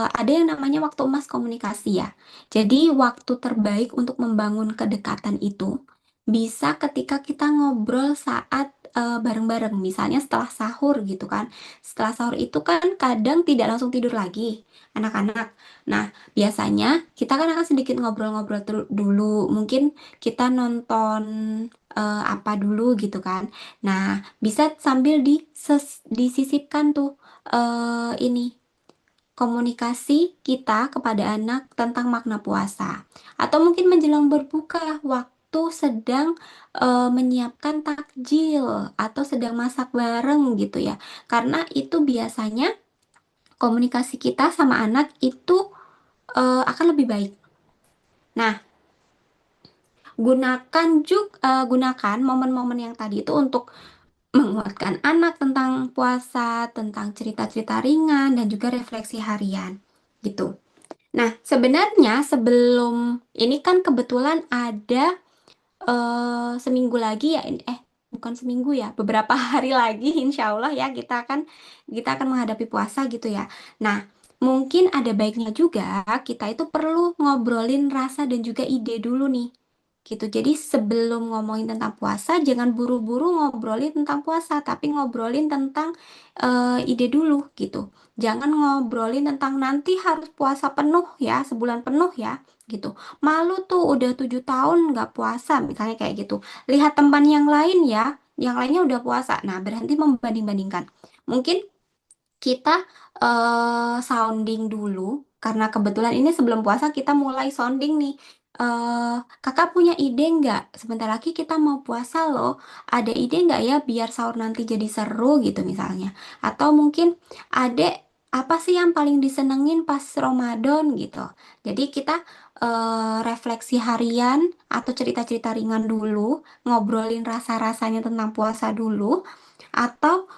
Speaker 3: ada yang namanya waktu emas komunikasi ya. Jadi waktu terbaik untuk membangun kedekatan itu bisa ketika kita ngobrol saat bareng-bareng, misalnya setelah sahur gitu kan. Setelah sahur itu kan kadang tidak langsung tidur lagi anak-anak. Nah, biasanya kita kan akan sedikit ngobrol-ngobrol dulu. Mungkin kita nonton apa dulu gitu kan. Nah, bisa sambil disisipkan tuh ini komunikasi kita kepada anak tentang makna puasa. Atau mungkin menjelang berbuka waktu sedang menyiapkan takjil atau sedang masak bareng gitu ya. Karena itu biasanya komunikasi kita sama anak itu akan lebih baik. Nah, Gunakan momen-momen yang tadi itu untuk menguatkan anak tentang puasa, tentang cerita-cerita ringan, dan juga refleksi harian. Gitu. Nah, sebenarnya sebelum ini kan kebetulan ada seminggu lagi ya, bukan seminggu ya, beberapa hari lagi, insya Allah ya kita akan menghadapi puasa gitu ya. Nah, mungkin ada baiknya juga kita itu perlu ngobrolin rasa dan juga ide dulu nih. Gitu. Jadi sebelum ngomongin tentang puasa, jangan buru-buru ngobrolin tentang puasa, tapi ngobrolin tentang ide dulu gitu. Jangan ngobrolin tentang nanti harus puasa penuh ya, sebulan penuh ya, gitu. Malu tuh udah 7 tahun nggak puasa, misalnya kayak gitu. Lihat teman yang lain ya, yang lainnya udah puasa. Nah, berhenti membanding-bandingkan. Mungkin kita sounding dulu, karena kebetulan ini sebelum puasa kita mulai sounding nih. Eh, Kakak punya ide nggak? Sebentar lagi kita mau puasa loh. Ada ide nggak ya biar sahur nanti jadi seru gitu misalnya? Atau mungkin adek apa sih yang paling disenengin pas Ramadan gitu? Jadi kita refleksi harian atau cerita-cerita ringan dulu, ngobrolin rasa-rasanya tentang puasa dulu, atau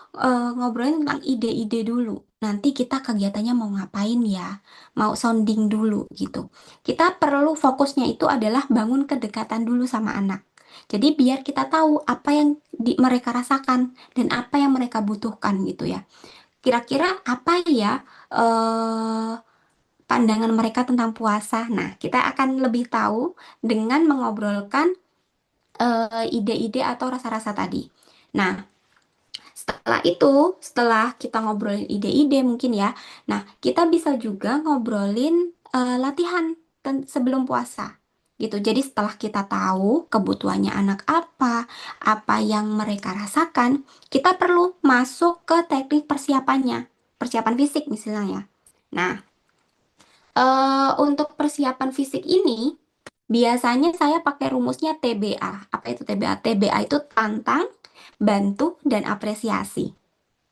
Speaker 3: ngobrolin tentang ide-ide dulu. Nanti kita kegiatannya mau ngapain ya? Mau sounding dulu gitu. Kita perlu fokusnya itu adalah bangun kedekatan dulu sama anak. Jadi biar kita tahu apa yang mereka rasakan dan apa yang mereka butuhkan gitu ya. Kira-kira apa ya eh, pandangan mereka tentang puasa? Nah, kita akan lebih tahu dengan mengobrolkan ide-ide atau rasa-rasa tadi. Nah, setelah kita ngobrolin ide-ide mungkin ya. Nah, kita bisa juga ngobrolin latihan sebelum puasa. Gitu. Jadi setelah kita tahu kebutuhannya anak apa yang mereka rasakan, kita perlu masuk ke teknik persiapannya. Persiapan fisik misalnya. Nah, untuk persiapan fisik ini biasanya saya pakai rumusnya TBA. Apa itu TBA? TBA itu tantang, bantu, dan apresiasi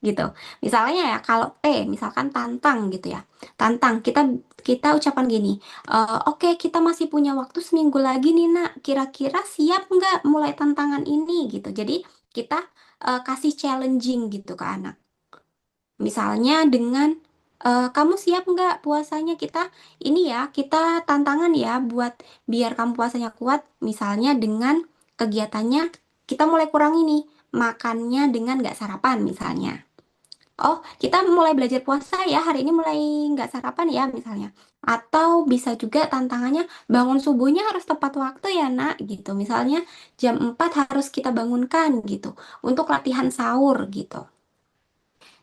Speaker 3: gitu. Misalnya ya kalau misalkan tantang gitu ya. Tantang kita kita ucapan gini, oke kita masih punya waktu seminggu lagi nih nak. Kira-kira siap nggak mulai tantangan ini gitu. Jadi kita kasih challenging gitu ke anak. Misalnya dengan kamu siap nggak puasanya ini ya kita tantangan ya buat biar kamu puasanya kuat. Misalnya dengan kegiatannya kita mulai kurangi nih makannya dengan nggak sarapan misalnya. Oh, kita mulai belajar puasa ya, hari ini mulai nggak sarapan ya misalnya. Atau bisa juga tantangannya bangun subuhnya harus tepat waktu ya nak gitu. Misalnya jam 4 harus kita bangunkan gitu untuk latihan sahur gitu.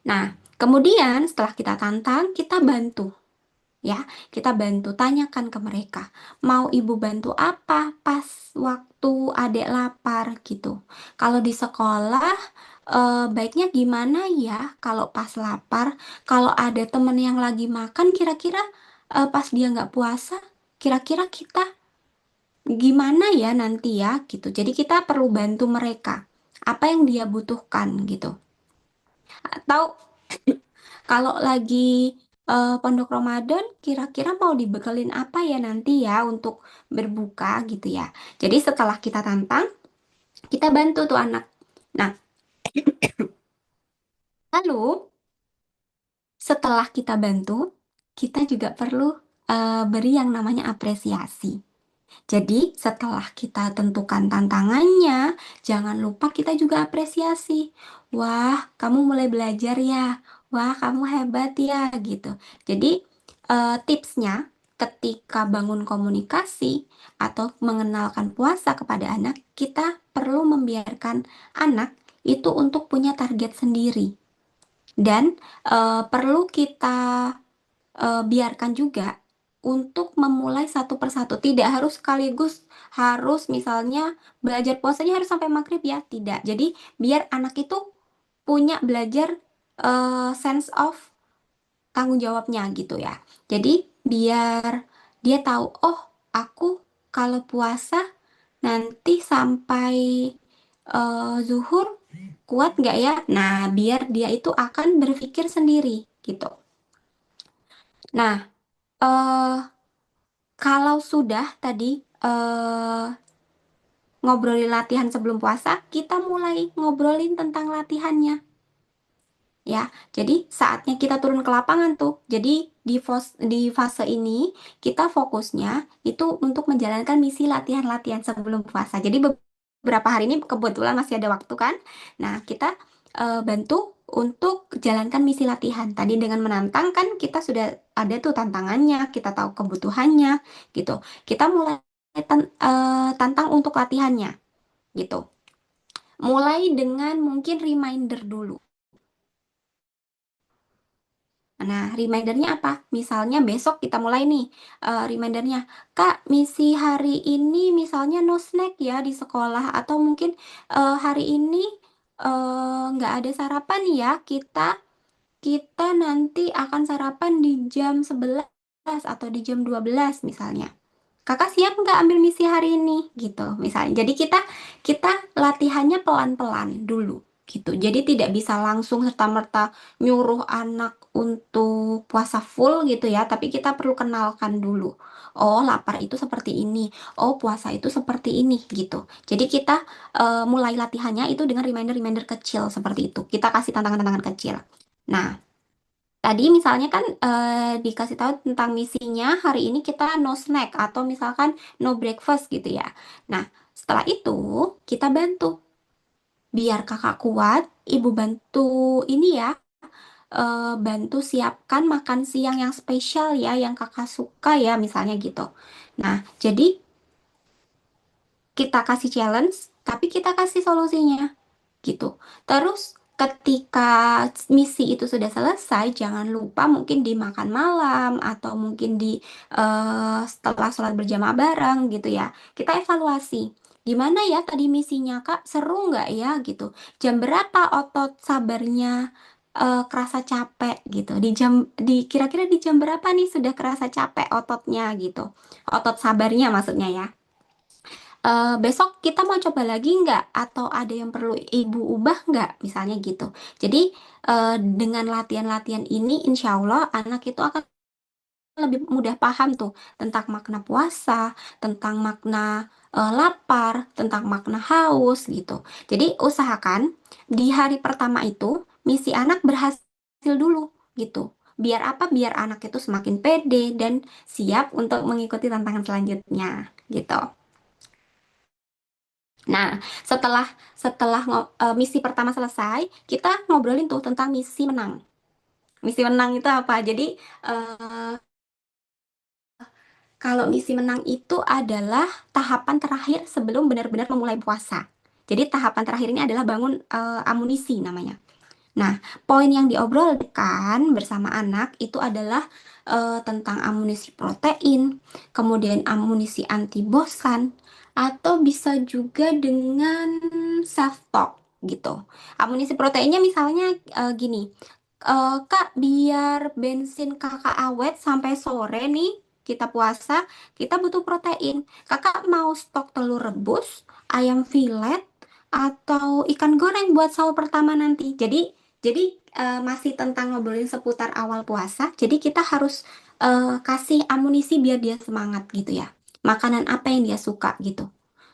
Speaker 3: Nah, kemudian setelah kita tantang, kita bantu ya. Kita bantu tanyakan ke mereka, mau ibu bantu apa pas waktu adek lapar gitu. Kalau di sekolah baiknya gimana ya kalau pas lapar, kalau ada temen yang lagi makan kira-kira pas dia nggak puasa, kira-kira kita gimana ya nanti ya gitu. Jadi kita perlu bantu mereka apa yang dia butuhkan gitu. Atau kalau lagi pondok Ramadan, kira-kira mau dibekelin apa ya nanti ya untuk berbuka gitu ya. Jadi setelah kita tantang, kita bantu tuh anak. Nah, lalu setelah kita bantu, kita juga perlu beri yang namanya apresiasi. Jadi, setelah kita tentukan tantangannya, jangan lupa kita juga apresiasi. Wah, kamu mulai belajar ya. Wah, kamu hebat ya, gitu. Jadi, tipsnya ketika bangun komunikasi atau mengenalkan puasa kepada anak, kita perlu membiarkan anak itu untuk punya target sendiri. Dan perlu kita biarkan juga untuk memulai satu persatu. Tidak harus sekaligus, harus misalnya belajar puasanya harus sampai maghrib ya, tidak. Jadi biar anak itu punya belajar sense of tanggung jawabnya gitu ya. Jadi biar dia tahu, oh aku kalau puasa nanti sampai zuhur kuat nggak ya? Nah, biar dia itu akan berpikir sendiri gitu. Nah, eh kalau sudah tadi eh ngobrolin latihan sebelum puasa, kita mulai ngobrolin tentang latihannya. Ya, jadi saatnya kita turun ke lapangan tuh. Jadi di fase ini kita fokusnya itu untuk menjalankan misi latihan-latihan sebelum puasa. Jadi beberapa hari ini kebetulan masih ada waktu kan. Nah, kita bantu untuk jalankan misi latihan. Tadi dengan menantang kan kita sudah ada tuh tantangannya, kita tahu kebutuhannya gitu. Kita mulai tantang untuk latihannya gitu. Mulai dengan mungkin reminder dulu. Nah, remindernya apa? Misalnya besok kita mulai nih, remindernya, Kak, misi hari ini misalnya no snack ya di sekolah, atau mungkin hari ini nggak ada sarapan ya, kita kita nanti akan sarapan di jam 11 atau di jam 12 misalnya. Kakak siap nggak ambil misi hari ini? Gitu, misalnya. Jadi kita kita latihannya pelan-pelan dulu, gitu. Jadi tidak bisa langsung serta-merta nyuruh anak untuk puasa full gitu ya, tapi kita perlu kenalkan dulu. Oh, lapar itu seperti ini. Oh, puasa itu seperti ini, gitu. Jadi kita mulai latihannya itu dengan reminder-reminder kecil seperti itu. Kita kasih tantangan-tantangan kecil. Nah, tadi misalnya kan dikasih tahu tentang misinya hari ini kita no snack atau misalkan no breakfast gitu ya. Nah, setelah itu kita bantu biar kakak kuat, ibu bantu ini ya, bantu siapkan makan siang yang spesial ya, yang kakak suka ya misalnya gitu. Nah, jadi kita kasih challenge, tapi kita kasih solusinya gitu. Terus ketika misi itu sudah selesai, jangan lupa mungkin di makan malam atau mungkin di setelah sholat berjamaah bareng gitu ya. Kita evaluasi. Gimana ya tadi misinya Kak? Seru nggak ya gitu? Jam berapa otot sabarnya kerasa capek gitu? Kira-kira di jam berapa nih sudah kerasa capek ototnya gitu? Otot sabarnya maksudnya ya. Besok kita mau coba lagi nggak? Atau ada yang perlu ibu ubah nggak? Misalnya gitu. Jadi dengan latihan-latihan ini, insya Allah anak itu akan lebih mudah paham tuh tentang makna puasa, tentang makna lapar, tentang makna haus gitu. Jadi usahakan di hari pertama itu misi anak berhasil dulu gitu. Biar apa? Biar anak itu semakin pede dan siap untuk mengikuti tantangan selanjutnya gitu. Nah, setelah setelah misi pertama selesai, kita ngobrolin tuh tentang misi menang. Misi menang itu apa? Jadi, eh, kalau misi menang itu adalah tahapan terakhir sebelum benar-benar memulai puasa. Jadi, tahapan terakhir ini adalah bangun amunisi namanya. Nah, poin yang diobrolkan bersama anak itu adalah tentang amunisi protein, kemudian amunisi anti bosan, atau bisa juga dengan self talk gitu. Amunisi proteinnya misalnya gini, Kak, biar bensin kakak awet sampai sore nih, kita puasa, kita butuh protein. Kakak mau stok telur rebus, ayam filet, atau ikan goreng buat sahur pertama nanti. Jadi masih tentang ngobrolin seputar awal puasa. Jadi kita harus kasih amunisi biar dia semangat gitu ya. Makanan apa yang dia suka gitu.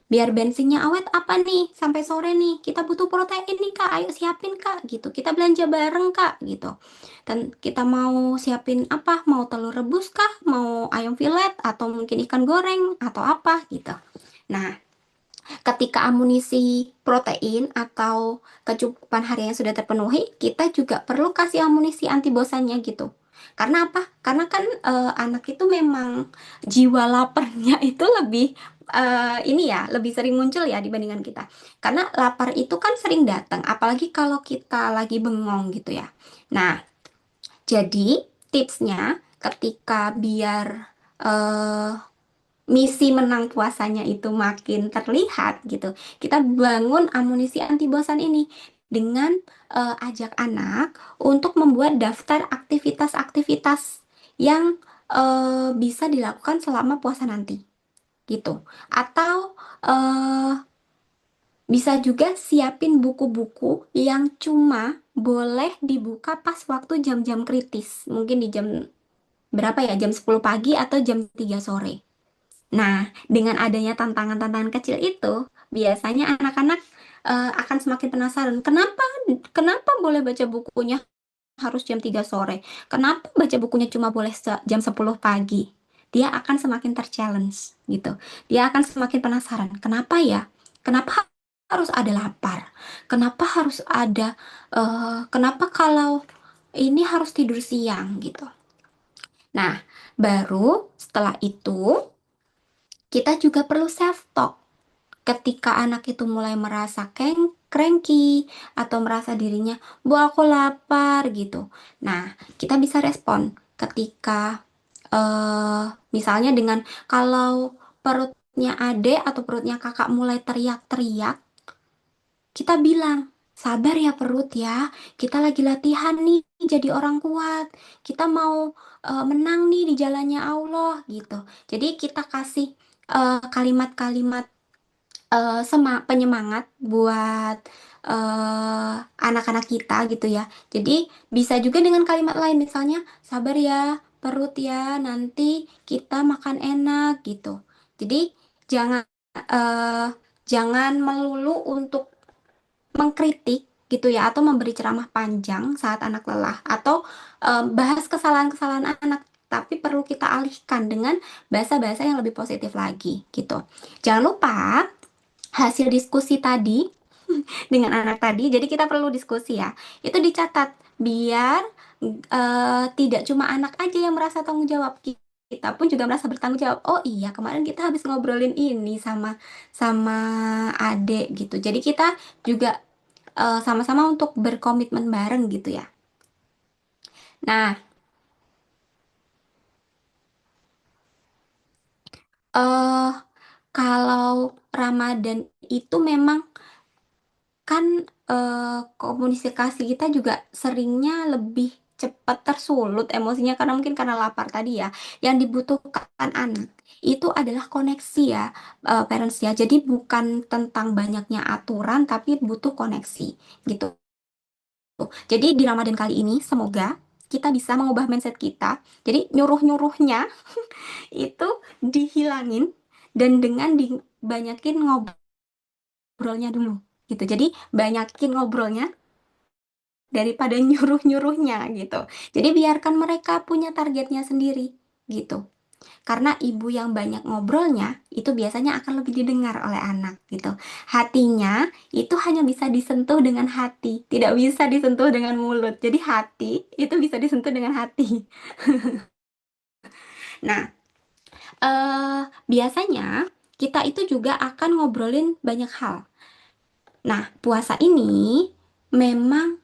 Speaker 3: Biar bensinnya awet apa nih sampai sore nih. Kita butuh protein nih Kak. Ayo siapin Kak gitu. Kita belanja bareng Kak gitu. Dan kita mau siapin apa? Mau telur rebus kah? Mau ayam filet atau mungkin ikan goreng atau apa gitu. Nah, ketika amunisi protein atau kecukupan harian sudah terpenuhi, kita juga perlu kasih amunisi anti bosannya gitu. Karena apa? Karena kan anak itu memang jiwa laparnya itu lebih ini ya, lebih sering muncul ya dibandingkan kita. Karena lapar itu kan sering datang, apalagi kalau kita lagi bengong gitu ya. Nah, jadi tipsnya ketika biar eh, misi menang puasanya itu makin terlihat gitu. Kita bangun amunisi anti bosan ini dengan ajak anak untuk membuat daftar aktivitas-aktivitas yang bisa dilakukan selama puasa nanti gitu. Atau eh, bisa juga siapin buku-buku yang cuma boleh dibuka pas waktu jam-jam kritis. Mungkin di jam berapa ya? Jam 10 pagi atau jam 3 sore. Nah, dengan adanya tantangan-tantangan kecil itu, biasanya anak-anak akan semakin penasaran. Kenapa kenapa boleh baca bukunya harus jam 3 sore? Kenapa baca bukunya cuma boleh jam 10 pagi? Dia akan semakin terchallenge gitu. Dia akan semakin penasaran. Kenapa ya? Kenapa harus ada lapar? Kenapa harus ada kenapa kalau ini harus tidur siang gitu. Nah, baru setelah itu kita juga perlu self talk. Ketika anak itu mulai merasa cranky atau merasa dirinya, Bu aku lapar gitu. Nah, kita bisa respon ketika misalnya dengan kalau perutnya ade atau perutnya kakak mulai teriak-teriak, kita bilang, sabar ya perut ya, kita lagi latihan nih jadi orang kuat. Kita mau menang nih di jalannya Allah gitu. Jadi kita kasih kalimat-kalimat penyemangat buat anak-anak kita gitu ya. Jadi bisa juga dengan kalimat lain misalnya sabar ya perut ya nanti kita makan enak gitu. Jadi jangan eh, jangan melulu untuk mengkritik gitu ya atau memberi ceramah panjang saat anak lelah atau bahas kesalahan-kesalahan anak tapi perlu kita alihkan dengan bahasa-bahasa yang lebih positif lagi gitu. Jangan lupa hasil diskusi tadi dengan anak tadi, jadi kita perlu diskusi ya. Itu dicatat biar tidak cuma anak aja yang merasa tanggung jawab, kita pun juga merasa bertanggung jawab. Oh iya, kemarin kita habis ngobrolin ini sama sama adek gitu. Jadi kita juga sama-sama untuk berkomitmen bareng gitu ya. Nah, eh kalau Ramadan itu memang kan komunikasi kita juga seringnya lebih cepat tersulut emosinya karena mungkin karena lapar tadi ya. Yang dibutuhkan anak itu adalah koneksi ya, parents ya. Jadi bukan tentang banyaknya aturan tapi butuh koneksi gitu. Jadi di Ramadan kali ini semoga kita bisa mengubah mindset kita. Jadi nyuruh-nyuruhnya itu dihilangin dan dengan dibanyakin ngobrolnya dulu gitu. Jadi banyakin ngobrolnya daripada nyuruh-nyuruhnya gitu. Jadi biarkan mereka punya targetnya sendiri gitu. Karena ibu yang banyak ngobrolnya itu biasanya akan lebih didengar oleh anak gitu. Hatinya itu hanya bisa disentuh dengan hati, tidak bisa disentuh dengan mulut. Jadi hati itu bisa disentuh dengan hati. Nah, biasanya kita itu juga akan ngobrolin banyak hal. Nah, puasa ini memang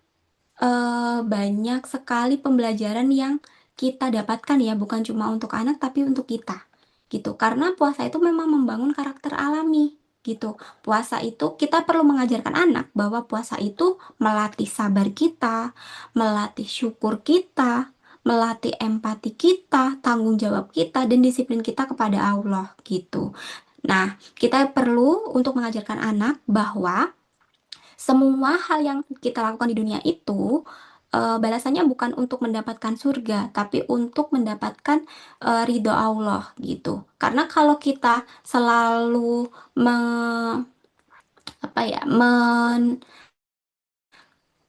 Speaker 3: banyak sekali pembelajaran yang kita dapatkan ya, bukan cuma untuk anak tapi untuk kita gitu. Karena puasa itu memang membangun karakter alami gitu. Puasa itu kita perlu mengajarkan anak bahwa puasa itu melatih sabar kita, melatih syukur kita, melatih empati kita, tanggung jawab kita, dan disiplin kita kepada Allah gitu. Nah, kita perlu untuk mengajarkan anak bahwa semua hal yang kita lakukan di dunia itu balasannya bukan untuk mendapatkan surga, tapi untuk mendapatkan ridho Allah gitu. Karena kalau kita selalu apa ya,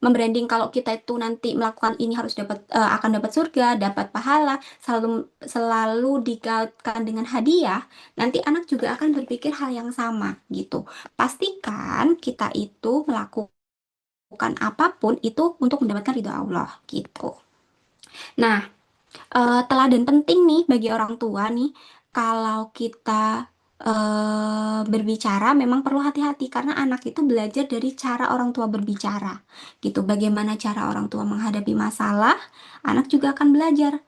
Speaker 3: membranding kalau kita itu nanti melakukan ini harus akan dapat surga, dapat pahala, selalu selalu dikaitkan dengan hadiah, nanti anak juga akan berpikir hal yang sama gitu. Pastikan kita itu melakukan apapun itu untuk mendapatkan ridho Allah gitu. Nah, teladan penting nih bagi orang tua nih, kalau kita berbicara memang perlu hati-hati karena anak itu belajar dari cara orang tua berbicara gitu. Bagaimana cara orang tua menghadapi masalah, anak juga akan belajar.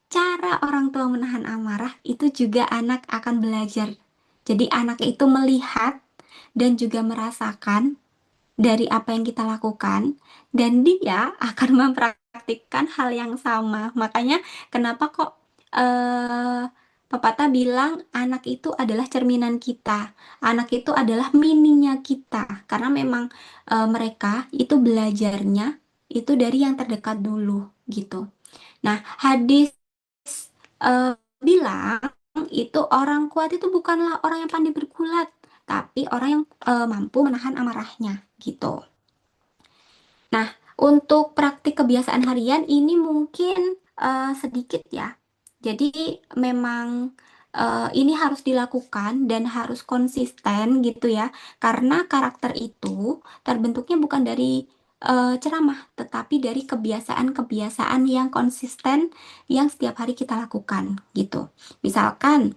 Speaker 3: Cara orang tua menahan amarah itu juga anak akan belajar. Jadi anak itu melihat dan juga merasakan dari apa yang kita lakukan dan dia akan mempraktikkan hal yang sama. Makanya kenapa kok eh pepatah bilang anak itu adalah cerminan kita. Anak itu adalah mininya kita karena memang mereka itu belajarnya itu dari yang terdekat dulu gitu. Nah, hadis bilang itu orang kuat itu bukanlah orang yang pandai bergulat, tapi orang yang mampu menahan amarahnya gitu. Nah, untuk praktik kebiasaan harian ini mungkin sedikit ya. Jadi memang ini harus dilakukan dan harus konsisten gitu ya. Karena karakter itu terbentuknya bukan dari ceramah, tetapi dari kebiasaan-kebiasaan yang konsisten yang setiap hari kita lakukan gitu. Misalkan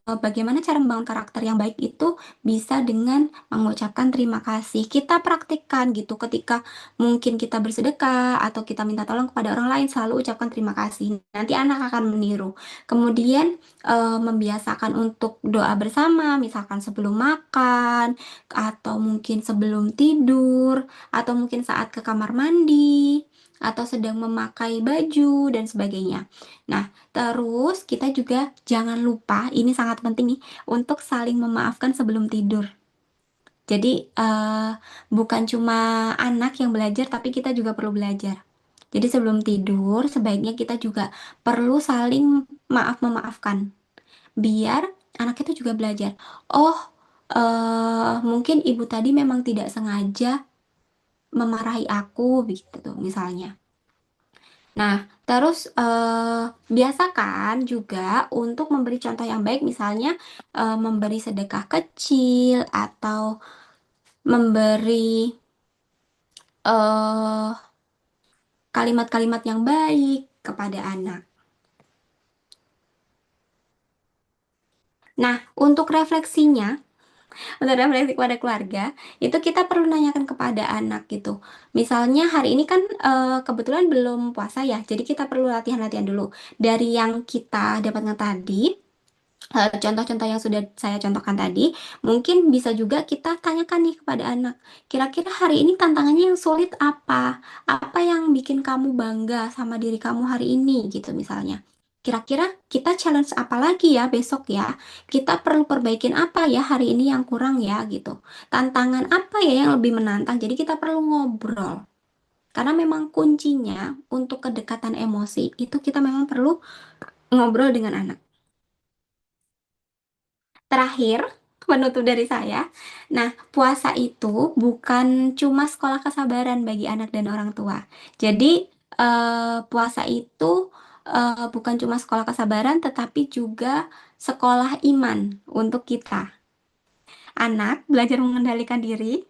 Speaker 3: bagaimana cara membangun karakter yang baik itu bisa dengan mengucapkan terima kasih. Kita praktikkan gitu ketika mungkin kita bersedekah atau kita minta tolong kepada orang lain, selalu ucapkan terima kasih. Nanti anak akan meniru. Kemudian membiasakan untuk doa bersama, misalkan sebelum makan atau mungkin sebelum tidur atau mungkin saat ke kamar mandi atau sedang memakai baju dan sebagainya. Nah, terus kita juga jangan lupa, ini sangat penting nih, untuk saling memaafkan sebelum tidur. Jadi bukan cuma anak yang belajar, tapi kita juga perlu belajar. Jadi sebelum tidur, sebaiknya kita juga perlu saling maaf-memaafkan. Biar anak itu juga belajar. Oh, mungkin ibu tadi memang tidak sengaja memarahi aku, gitu misalnya. Nah, terus biasakan juga untuk memberi contoh yang baik, misalnya memberi sedekah kecil atau memberi eh kalimat-kalimat yang baik kepada anak. Nah, untuk refleksi kepada keluarga, itu kita perlu nanyakan kepada anak gitu. Misalnya hari ini kan kebetulan belum puasa ya, jadi kita perlu latihan-latihan dulu. Dari yang kita dapatkan tadi, contoh-contoh yang sudah saya contohkan tadi, mungkin bisa juga kita tanyakan nih kepada anak, kira-kira hari ini tantangannya yang sulit apa? Apa yang bikin kamu bangga sama diri kamu hari ini gitu misalnya. Kira-kira kita challenge apa lagi ya besok ya? Kita perlu perbaikin apa ya hari ini yang kurang ya gitu. Tantangan apa ya yang lebih menantang? Jadi kita perlu ngobrol. Karena memang kuncinya untuk kedekatan emosi itu kita memang perlu ngobrol dengan anak. Terakhir, penutup dari saya. Nah, puasa itu bukan cuma sekolah kesabaran bagi anak dan orang tua. Jadi, puasa itu bukan cuma sekolah kesabaran, tetapi juga sekolah iman untuk kita. Anak belajar mengendalikan diri,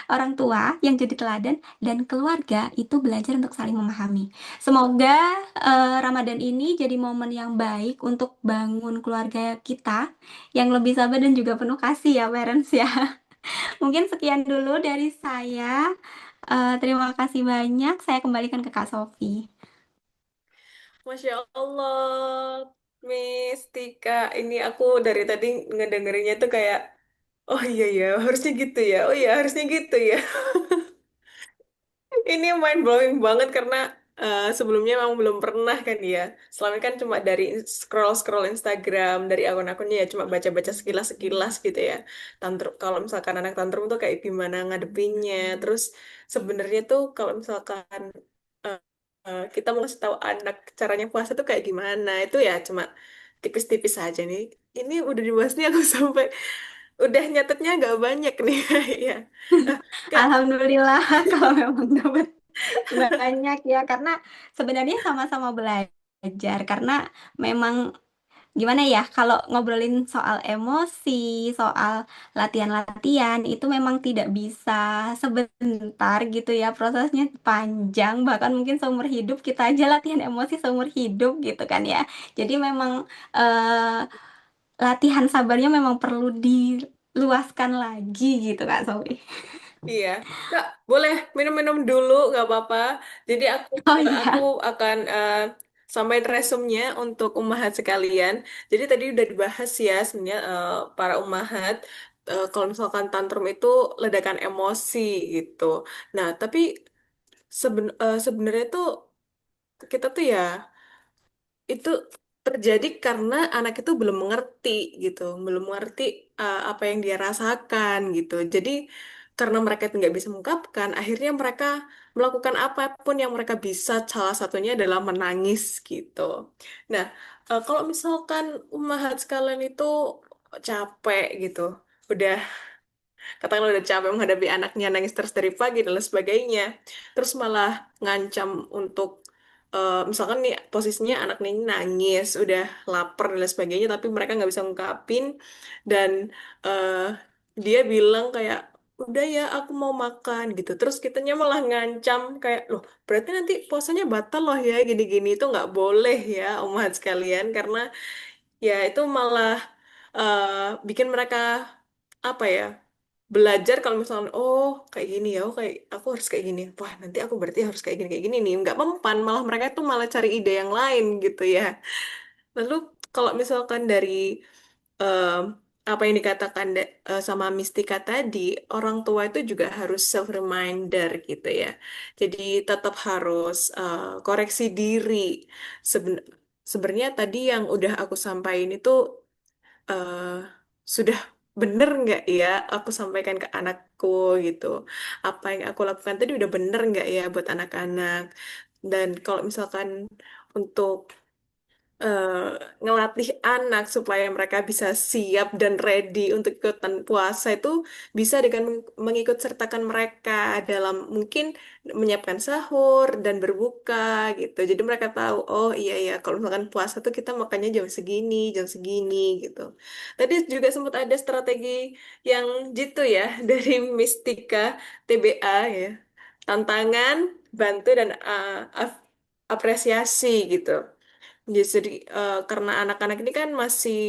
Speaker 3: orang tua yang jadi teladan, dan keluarga itu belajar untuk saling memahami. Semoga Ramadan ini jadi momen yang baik untuk bangun keluarga kita yang lebih sabar dan juga penuh kasih ya, parents ya. Mungkin sekian dulu dari saya. Terima kasih banyak. Saya kembalikan ke Kak Sofi.
Speaker 2: Masya Allah, Miss Tika, ini aku dari tadi ngedengerinnya tuh kayak, oh iya ya, harusnya gitu ya, oh iya harusnya gitu ya. Ini mind blowing banget karena sebelumnya emang belum pernah kan ya. Selama ini kan cuma dari scroll-scroll Instagram, dari akun-akunnya ya cuma baca-baca sekilas-sekilas gitu ya. Tantrum, kalau misalkan anak tantrum tuh kayak gimana ngadepinnya. Terus sebenarnya tuh kalau misalkan eh, kita mau ngasih tahu anak caranya puasa tuh kayak gimana, itu ya cuma tipis-tipis aja nih. Ini udah dibahas nih aku sampai udah nyatetnya nggak banyak nih ya. Nah, Kak,
Speaker 3: Alhamdulillah kalau memang dapat banyak ya, karena sebenarnya sama-sama belajar. Karena memang gimana ya, kalau ngobrolin soal emosi, soal latihan-latihan, itu memang tidak bisa sebentar gitu ya, prosesnya panjang, bahkan mungkin seumur hidup kita aja latihan emosi seumur hidup gitu kan ya. Jadi memang latihan sabarnya memang perlu diluaskan lagi gitu Kak Sofi.
Speaker 2: iya, Kak, boleh minum-minum dulu, nggak apa-apa. Jadi
Speaker 3: Oh
Speaker 2: aku
Speaker 3: iya.
Speaker 2: akan sampaikan resumnya untuk umahat sekalian. Jadi tadi udah dibahas ya sebenarnya para umahat kalau misalkan tantrum itu ledakan emosi gitu. Nah, tapi sebenarnya tuh kita tuh ya itu terjadi karena anak itu belum mengerti gitu, belum mengerti apa yang dia rasakan gitu. Jadi karena mereka itu nggak bisa mengungkapkan, akhirnya mereka melakukan apapun yang mereka bisa, salah satunya adalah menangis gitu. Nah, kalau misalkan umahat sekalian itu capek gitu, udah katakanlah udah capek menghadapi anaknya nangis terus dari pagi dan lain sebagainya, terus malah ngancam untuk misalkan nih posisinya anaknya ini nangis, udah lapar dan lain sebagainya, tapi mereka nggak bisa ngungkapin dan eh, dia bilang kayak udah ya aku mau makan gitu, terus kitanya malah ngancam kayak loh berarti nanti puasanya batal loh ya gini-gini, itu nggak boleh ya umat sekalian, karena ya itu malah eh, bikin mereka apa ya, belajar kalau misalnya oh kayak gini ya, oh kayak aku harus kayak gini, wah nanti aku berarti harus kayak gini nih, nggak mempan, malah mereka tuh malah cari ide yang lain gitu ya. Lalu kalau misalkan dari em, apa yang dikatakan sama Mistika tadi, orang tua itu juga harus self reminder gitu ya, jadi tetap harus koreksi diri. Seben- Sebenarnya tadi yang udah aku sampaikan itu eh, sudah bener nggak ya aku sampaikan ke anakku gitu. Apa yang aku lakukan tadi udah bener nggak ya buat anak-anak. Dan kalau misalkan untuk eh, ngelatih anak supaya mereka bisa siap dan ready untuk ikutan puasa itu bisa dengan mengikut sertakan mereka dalam mungkin menyiapkan sahur dan berbuka gitu. Jadi mereka tahu, oh iya ya kalau misalkan puasa tuh kita makannya jam segini gitu. Tadi juga sempat ada strategi yang jitu ya dari Mistika TBA ya. Tantangan, bantu dan apresiasi gitu. Jadi karena anak-anak ini kan masih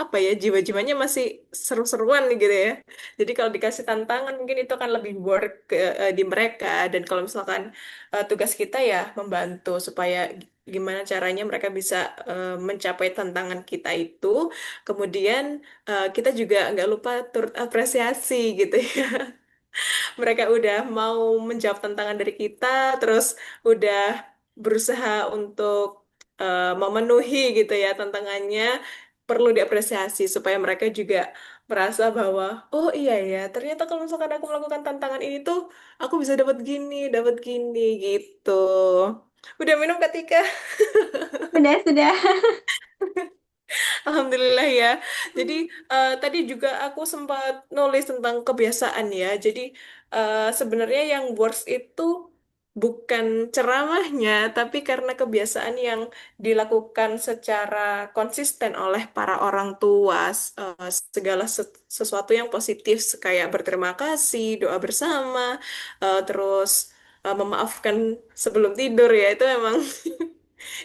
Speaker 2: apa ya, jiwa-jiwanya masih seru-seruan nih gitu ya. Jadi kalau dikasih tantangan mungkin itu akan lebih work di mereka, dan kalau misalkan tugas kita ya membantu supaya gimana caranya mereka bisa mencapai tantangan kita itu. Kemudian kita juga nggak lupa turut apresiasi gitu ya. Mereka udah mau menjawab tantangan dari kita, terus udah berusaha untuk memenuhi gitu ya tantangannya, perlu diapresiasi supaya mereka juga merasa bahwa oh iya ya ternyata kalau misalkan aku melakukan tantangan ini tuh aku bisa dapat gini gitu. Udah minum ketika
Speaker 3: Sudah.
Speaker 2: Alhamdulillah ya. Jadi tadi juga aku sempat nulis tentang kebiasaan ya. Jadi sebenarnya yang worst itu bukan ceramahnya, tapi karena kebiasaan yang dilakukan secara konsisten oleh para orang tua. Segala sesuatu yang positif kayak berterima kasih, doa bersama, terus memaafkan sebelum tidur ya, itu memang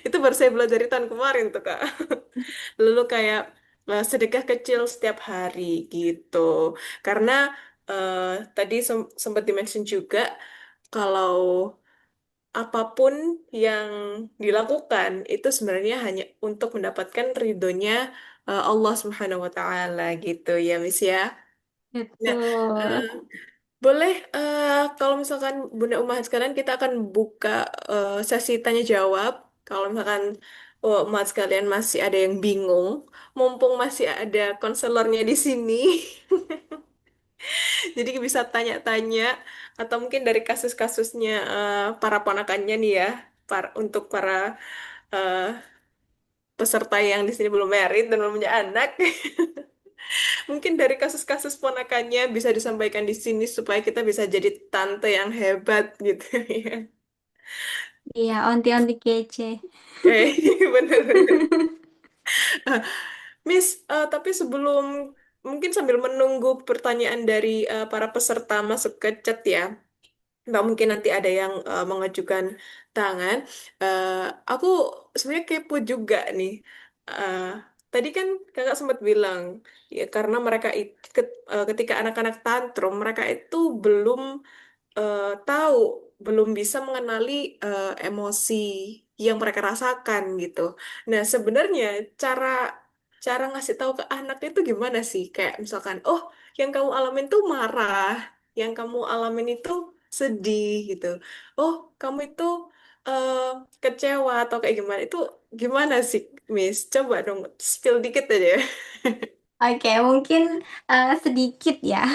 Speaker 2: itu baru saya belajar dari tahun kemarin tuh Kak. Lalu kayak sedekah kecil setiap hari gitu. Karena eh, tadi sempat dimention juga kalau apapun yang dilakukan itu sebenarnya hanya untuk mendapatkan ridhonya Allah Subhanahu wa taala gitu ya, Miss ya. Nah,
Speaker 3: Betul.
Speaker 2: eh, boleh kalau misalkan Bunda Umah sekalian kita akan buka sesi tanya jawab. Kalau misalkan umat sekalian masih ada yang bingung, mumpung masih ada konselornya di sini, jadi bisa tanya-tanya atau mungkin dari kasus-kasusnya para ponakannya nih ya, untuk para eh, peserta yang di sini belum married dan belum punya anak. Mungkin dari kasus-kasus ponakannya bisa disampaikan di sini supaya kita bisa jadi tante yang hebat gitu ya.
Speaker 3: Iya, onti-onti kece.
Speaker 2: Bener-bener. Miss, tapi sebelum mungkin sambil menunggu pertanyaan dari para peserta masuk ke chat ya, nggak mungkin nanti ada yang mengajukan tangan. Eh, aku sebenarnya kepo juga nih. Eh, Tadi kan kakak sempat bilang ya karena mereka ketika anak-anak tantrum mereka itu belum tahu, belum bisa mengenali emosi yang mereka rasakan gitu. Nah, sebenarnya cara cara ngasih tahu ke anak itu gimana sih? Kayak misalkan, oh, yang kamu alamin tuh marah, yang kamu alamin itu sedih gitu. Oh, kamu itu eh, kecewa atau kayak gimana? Itu gimana sih, Miss? Coba dong, spill dikit aja.
Speaker 3: Oke, mungkin sedikit ya.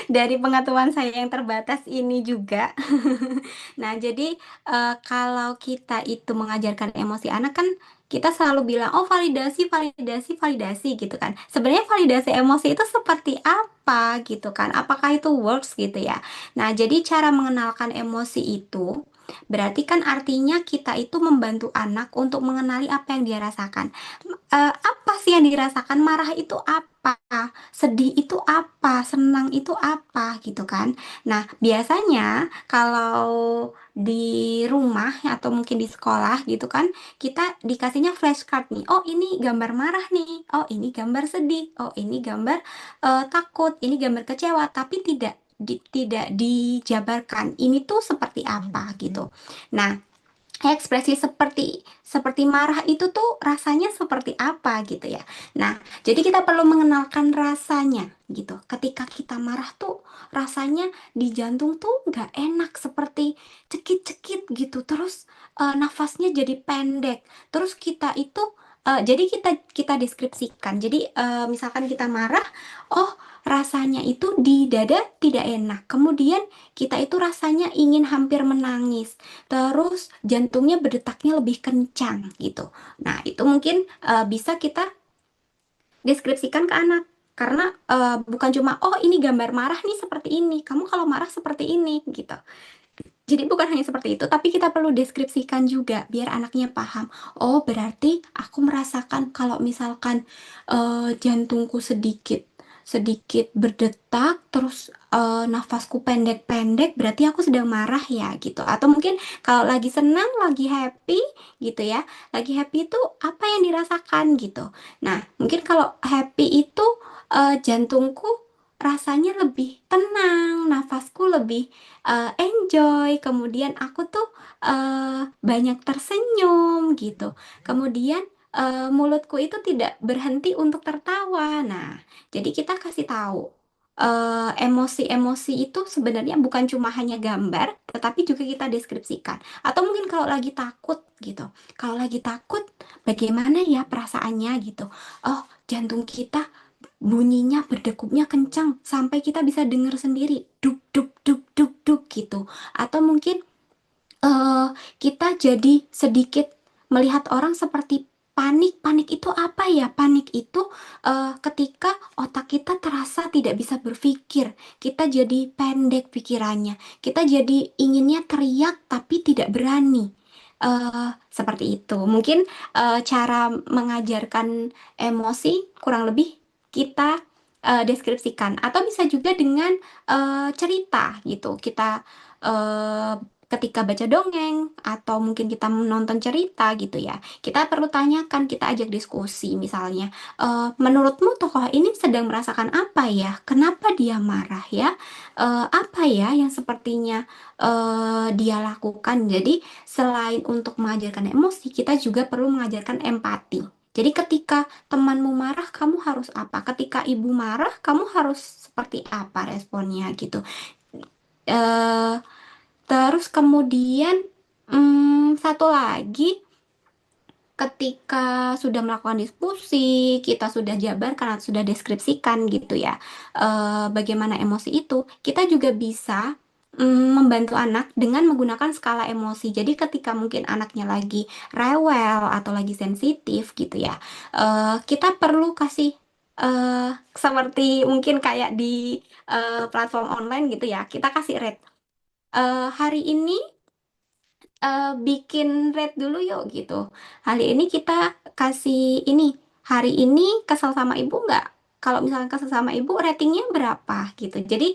Speaker 3: dari pengetahuan saya yang terbatas ini juga. Nah, jadi kalau kita itu mengajarkan emosi anak kan kita selalu bilang, oh validasi, validasi, validasi gitu kan. Sebenarnya validasi emosi itu seperti apa gitu kan? Apakah itu works gitu ya? Nah, jadi cara mengenalkan emosi itu berarti kan artinya kita itu membantu anak untuk mengenali apa yang dia rasakan. Apa sih yang dirasakan? Marah itu apa? Sedih itu apa? Senang itu apa? Gitu kan. Nah, biasanya kalau di rumah atau mungkin di sekolah gitu kan, kita dikasihnya flashcard nih. Oh, ini gambar marah nih. Oh, ini gambar sedih. Oh, ini gambar takut. Ini gambar kecewa. Tapi tidak dijabarkan. Ini tuh seperti apa gitu. Nah, ekspresi seperti seperti marah itu tuh rasanya seperti apa gitu ya. Nah, jadi kita perlu mengenalkan rasanya gitu. Ketika kita marah tuh rasanya di jantung tuh nggak enak seperti cekit-cekit gitu. Terus nafasnya jadi pendek. Terus kita itu jadi kita deskripsikan. Jadi misalkan kita marah, oh rasanya itu di dada tidak enak. Kemudian kita itu rasanya ingin hampir menangis. Terus jantungnya berdetaknya lebih kencang gitu. Nah, itu mungkin bisa kita deskripsikan ke anak. Karena bukan cuma, oh ini gambar marah nih seperti ini, kamu kalau marah seperti ini gitu. Jadi bukan hanya seperti itu, tapi kita perlu deskripsikan juga biar anaknya paham. Oh, berarti aku merasakan kalau misalkan jantungku sedikit sedikit berdetak, terus nafasku pendek-pendek, berarti aku sedang marah ya gitu. Atau mungkin kalau lagi senang, lagi happy gitu ya. Lagi happy itu apa yang dirasakan gitu. Nah, mungkin kalau happy itu jantungku rasanya lebih tenang, nafasku lebih enjoy, kemudian aku tuh banyak tersenyum gitu. Kemudian mulutku itu tidak berhenti untuk tertawa. Nah, jadi kita kasih tahu emosi-emosi itu sebenarnya bukan cuma hanya gambar, tetapi juga kita deskripsikan. Atau mungkin kalau lagi takut gitu. Kalau lagi takut, bagaimana ya perasaannya gitu. Oh, jantung kita bunyinya berdekupnya kencang sampai kita bisa dengar sendiri duk duk duk duk duk gitu. Atau mungkin eh, kita jadi sedikit melihat orang seperti panik. Panik itu apa ya? Panik itu ketika otak kita terasa tidak bisa berpikir. Kita jadi pendek pikirannya. Kita jadi inginnya teriak tapi tidak berani. Seperti itu. Mungkin cara mengajarkan emosi kurang lebih kita deskripsikan. Atau bisa juga dengan cerita gitu. Kita eh, ketika baca dongeng atau mungkin kita menonton cerita gitu ya, kita perlu tanyakan, kita ajak diskusi misalnya, menurutmu tokoh ini sedang merasakan apa ya? Kenapa dia marah ya? Apa ya yang sepertinya dia lakukan? Jadi selain untuk mengajarkan emosi, kita juga perlu mengajarkan empati. Jadi ketika temanmu marah, kamu harus apa? Ketika ibu marah, kamu harus seperti apa responnya gitu. Eh, Terus kemudian satu lagi ketika sudah melakukan diskusi, kita sudah jabarkan atau sudah deskripsikan gitu ya, bagaimana emosi itu, kita juga bisa membantu anak dengan menggunakan skala emosi. Jadi ketika mungkin anaknya lagi rewel atau lagi sensitif gitu ya, kita perlu kasih seperti mungkin kayak di platform online gitu ya, kita kasih rate. Hari ini bikin rate dulu yuk gitu. Hari ini kita kasih ini. Hari ini kesel sama ibu nggak? Kalau misalnya kesel sama ibu, ratingnya berapa gitu. Jadi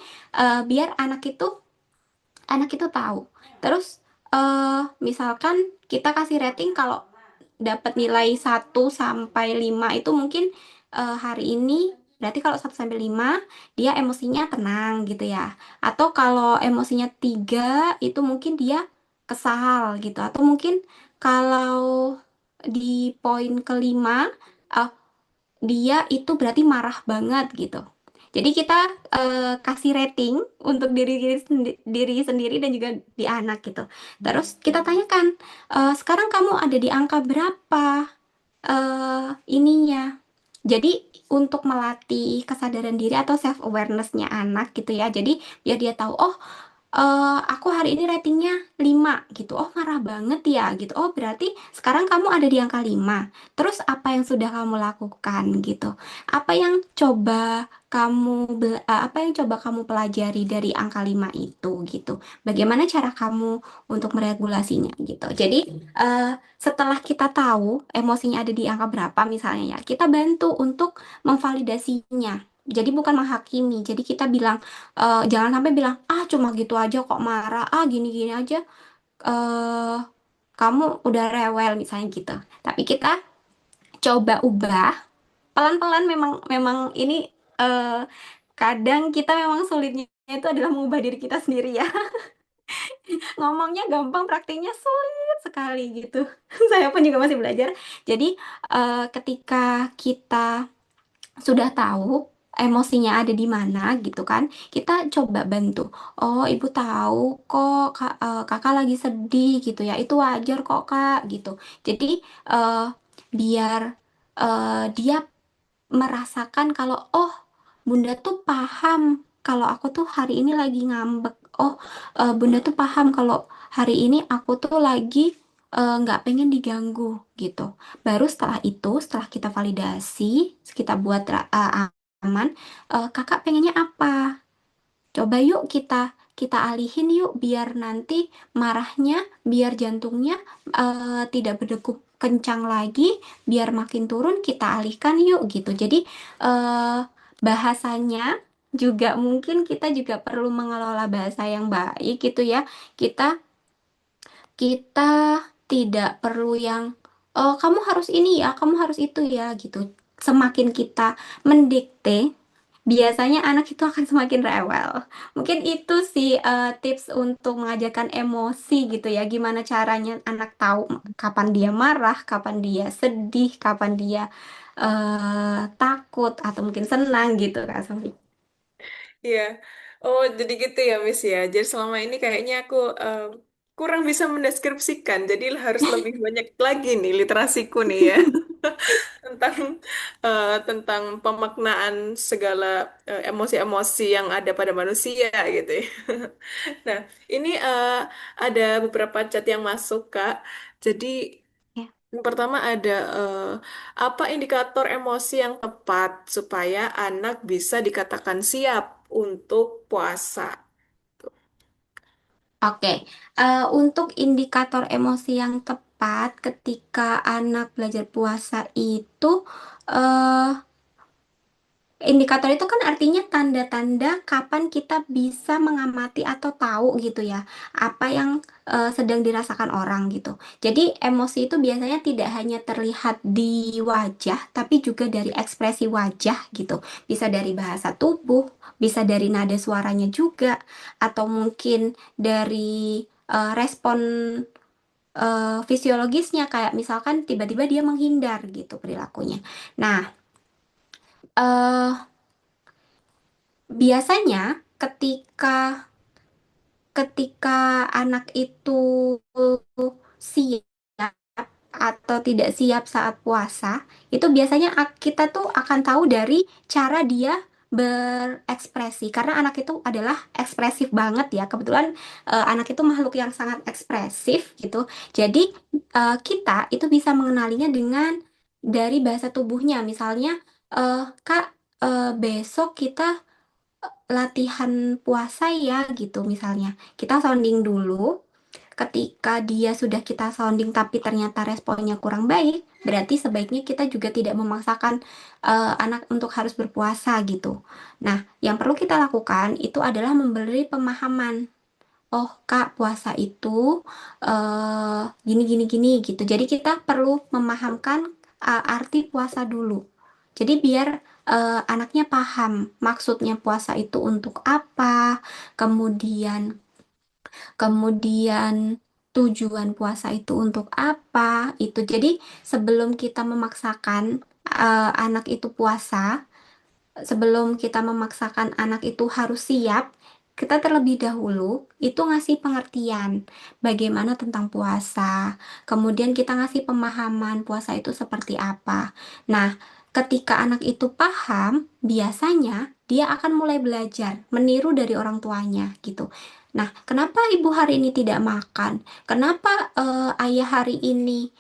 Speaker 3: biar anak itu tahu. Terus misalkan kita kasih rating kalau dapat nilai 1 sampai 5 itu mungkin hari ini berarti kalau 1 sampai 5 dia emosinya tenang gitu ya. Atau kalau emosinya 3 itu mungkin dia kesal gitu. Atau mungkin kalau di poin kelima eh, dia itu berarti marah banget gitu. Jadi kita kasih rating untuk diri sendiri dan juga di anak gitu. Terus kita tanyakan, sekarang kamu ada di angka berapa ininya? Jadi untuk melatih kesadaran diri atau self awareness-nya anak gitu ya. Jadi biar dia tahu, oh, aku hari ini ratingnya 5 gitu. Oh, marah banget ya gitu. Oh, berarti sekarang kamu ada di angka 5. Terus apa yang sudah kamu lakukan gitu? Apa yang apa yang coba kamu pelajari dari angka 5 itu gitu. Bagaimana cara kamu untuk meregulasinya gitu. Jadi, setelah kita tahu emosinya ada di angka berapa misalnya ya, kita bantu untuk memvalidasinya. Jadi bukan menghakimi. Jadi kita bilang, jangan sampai bilang, ah cuma gitu aja kok marah, ah gini-gini aja, eh kamu udah rewel misalnya gitu. Tapi kita coba ubah pelan-pelan. Memang memang ini, eh, kadang kita memang sulitnya itu adalah mengubah diri kita sendiri ya. Ngomongnya gampang, praktiknya sulit sekali gitu. Saya pun juga masih belajar. Jadi, ketika kita sudah tahu emosinya ada di mana gitu kan, kita coba bantu. Oh, ibu tahu kok, kakak lagi sedih gitu ya. Itu wajar kok, Kak, gitu. Jadi, biar dia merasakan kalau, oh, bunda tuh paham kalau aku tuh hari ini lagi ngambek. Oh, bunda tuh paham kalau hari ini aku tuh lagi nggak pengen diganggu gitu. Baru setelah itu, setelah kita validasi, kita buat aman, kakak pengennya apa? Coba yuk kita alihin yuk, biar nanti marahnya, biar jantungnya tidak berdegup kencang lagi, biar makin turun, kita alihkan yuk gitu. Jadi, eh, bahasanya juga mungkin kita juga perlu mengelola bahasa yang baik gitu ya. Kita kita tidak perlu yang, oh, kamu harus ini ya, kamu harus itu ya gitu. Semakin kita mendikte, biasanya anak itu akan semakin rewel. Mungkin itu sih, tips untuk mengajarkan emosi gitu ya. Gimana caranya anak tahu kapan dia marah, kapan dia sedih, kapan dia takut atau mungkin senang gitu Kak Sofi.
Speaker 2: Iya. Oh, jadi gitu ya, Miss ya. Jadi selama ini kayaknya aku kurang bisa mendeskripsikan. Jadi harus lebih banyak lagi nih literasiku nih ya tentang tentang pemaknaan segala emosi-emosi yang ada pada manusia gitu ya. Nah, ini ada beberapa chat yang masuk, Kak. Jadi
Speaker 3: Ya.
Speaker 2: yang pertama ada apa indikator emosi yang tepat supaya anak bisa dikatakan siap untuk puasa?
Speaker 3: Oke, untuk indikator emosi yang tepat ketika anak belajar puasa itu, eh, indikator itu kan artinya tanda-tanda kapan kita bisa mengamati atau tahu gitu ya, apa yang sedang dirasakan orang gitu. Jadi emosi itu biasanya tidak hanya terlihat di wajah, tapi juga dari ekspresi wajah gitu. Bisa dari bahasa tubuh, bisa dari nada suaranya juga, atau mungkin dari respon fisiologisnya, kayak misalkan tiba-tiba dia menghindar gitu perilakunya. Nah, eh biasanya ketika ketika anak itu siap atau tidak siap saat puasa, itu biasanya kita tuh akan tahu dari cara dia berekspresi. Karena anak itu adalah ekspresif banget ya. Kebetulan anak itu makhluk yang sangat ekspresif gitu. Jadi, kita itu bisa mengenalinya dengan dari bahasa tubuhnya. Misalnya, Kak, besok kita latihan puasa ya gitu misalnya. Kita sounding dulu. Ketika dia sudah kita sounding tapi ternyata responnya kurang baik, berarti sebaiknya kita juga tidak memaksakan anak untuk harus berpuasa gitu. Nah, yang perlu kita lakukan itu adalah memberi pemahaman. Oh, Kak, puasa itu gini gini gini gitu. Jadi kita perlu memahamkan arti puasa dulu. Jadi biar anaknya paham maksudnya puasa itu untuk apa, kemudian kemudian tujuan puasa itu untuk apa itu. Jadi sebelum kita memaksakan anak itu puasa, sebelum kita memaksakan anak itu harus siap, kita terlebih dahulu itu ngasih pengertian bagaimana tentang puasa. Kemudian kita ngasih pemahaman puasa itu seperti apa. Nah, ketika anak itu paham, biasanya dia akan mulai belajar meniru dari orang tuanya gitu. Nah, kenapa ibu hari ini tidak makan? Kenapa ayah hari ini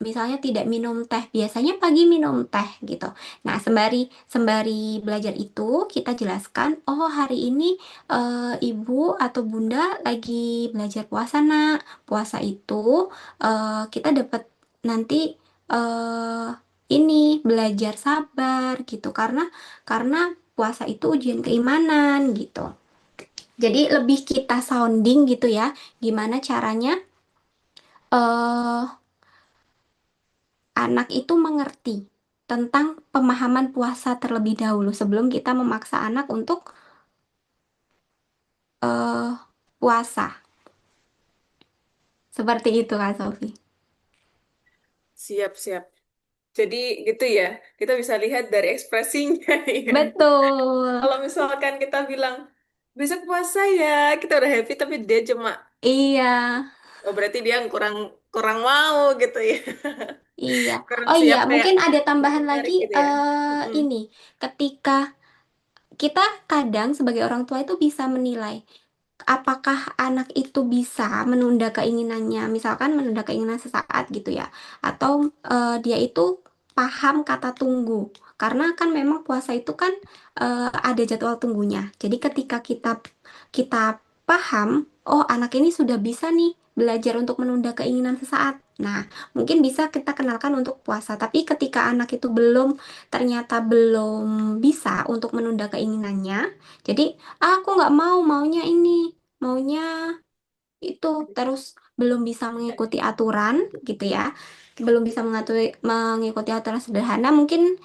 Speaker 3: misalnya tidak minum teh? Biasanya pagi minum teh gitu. Nah, sembari sembari belajar itu kita jelaskan, oh hari ini ibu atau bunda lagi belajar puasa nak. Puasa itu kita dapat nanti eh ini belajar sabar gitu karena puasa itu ujian keimanan gitu. Jadi lebih kita sounding gitu ya, gimana caranya eh anak itu mengerti tentang pemahaman puasa terlebih dahulu sebelum kita memaksa anak untuk eh puasa. Seperti itu Kak Sofi.
Speaker 2: Siap, siap. Jadi gitu ya, kita bisa lihat dari ekspresinya ya.
Speaker 3: Betul.
Speaker 2: Kalau misalkan kita bilang, besok puasa ya, kita udah happy, tapi dia cuma,
Speaker 3: Iya,
Speaker 2: oh berarti dia kurang kurang mau gitu ya.
Speaker 3: iya.
Speaker 2: Kurang
Speaker 3: Oh iya,
Speaker 2: siap kayak
Speaker 3: mungkin ada tambahan lagi
Speaker 2: menarik gitu ya. Mm-mm.
Speaker 3: ini. Ketika kita kadang sebagai orang tua itu bisa menilai apakah anak itu bisa menunda keinginannya, misalkan menunda keinginan sesaat gitu ya, atau dia itu paham kata tunggu, karena kan memang puasa itu kan ada jadwal tunggunya. Jadi ketika kita kita paham, oh anak ini sudah bisa nih belajar untuk menunda keinginan sesaat. Nah, mungkin bisa kita kenalkan untuk puasa. Tapi ketika anak itu ternyata belum bisa untuk menunda keinginannya, jadi aku nggak maunya ini, maunya itu terus belum bisa mengikuti aturan gitu ya, belum bisa mengikuti aturan sederhana, mungkin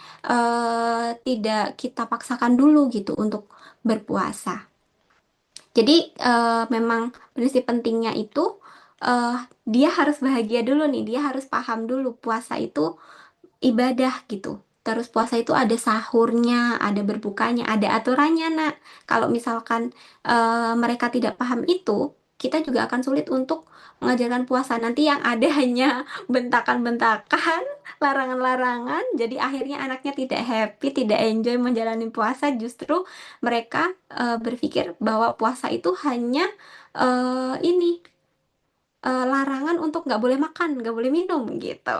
Speaker 3: tidak kita paksakan dulu gitu untuk berpuasa. Jadi memang prinsip pentingnya itu eh, dia harus bahagia dulu nih, dia harus paham dulu puasa itu ibadah gitu. Terus puasa itu ada sahurnya, ada berbukanya, ada aturannya, Nak. Kalau misalkan mereka tidak paham itu, kita juga akan sulit untuk mengajarkan puasa. Nanti yang ada hanya bentakan-bentakan, larangan-larangan. Jadi akhirnya anaknya tidak happy, tidak enjoy menjalani puasa. Justru mereka berpikir bahwa puasa itu hanya ini larangan untuk nggak boleh makan, nggak boleh minum gitu.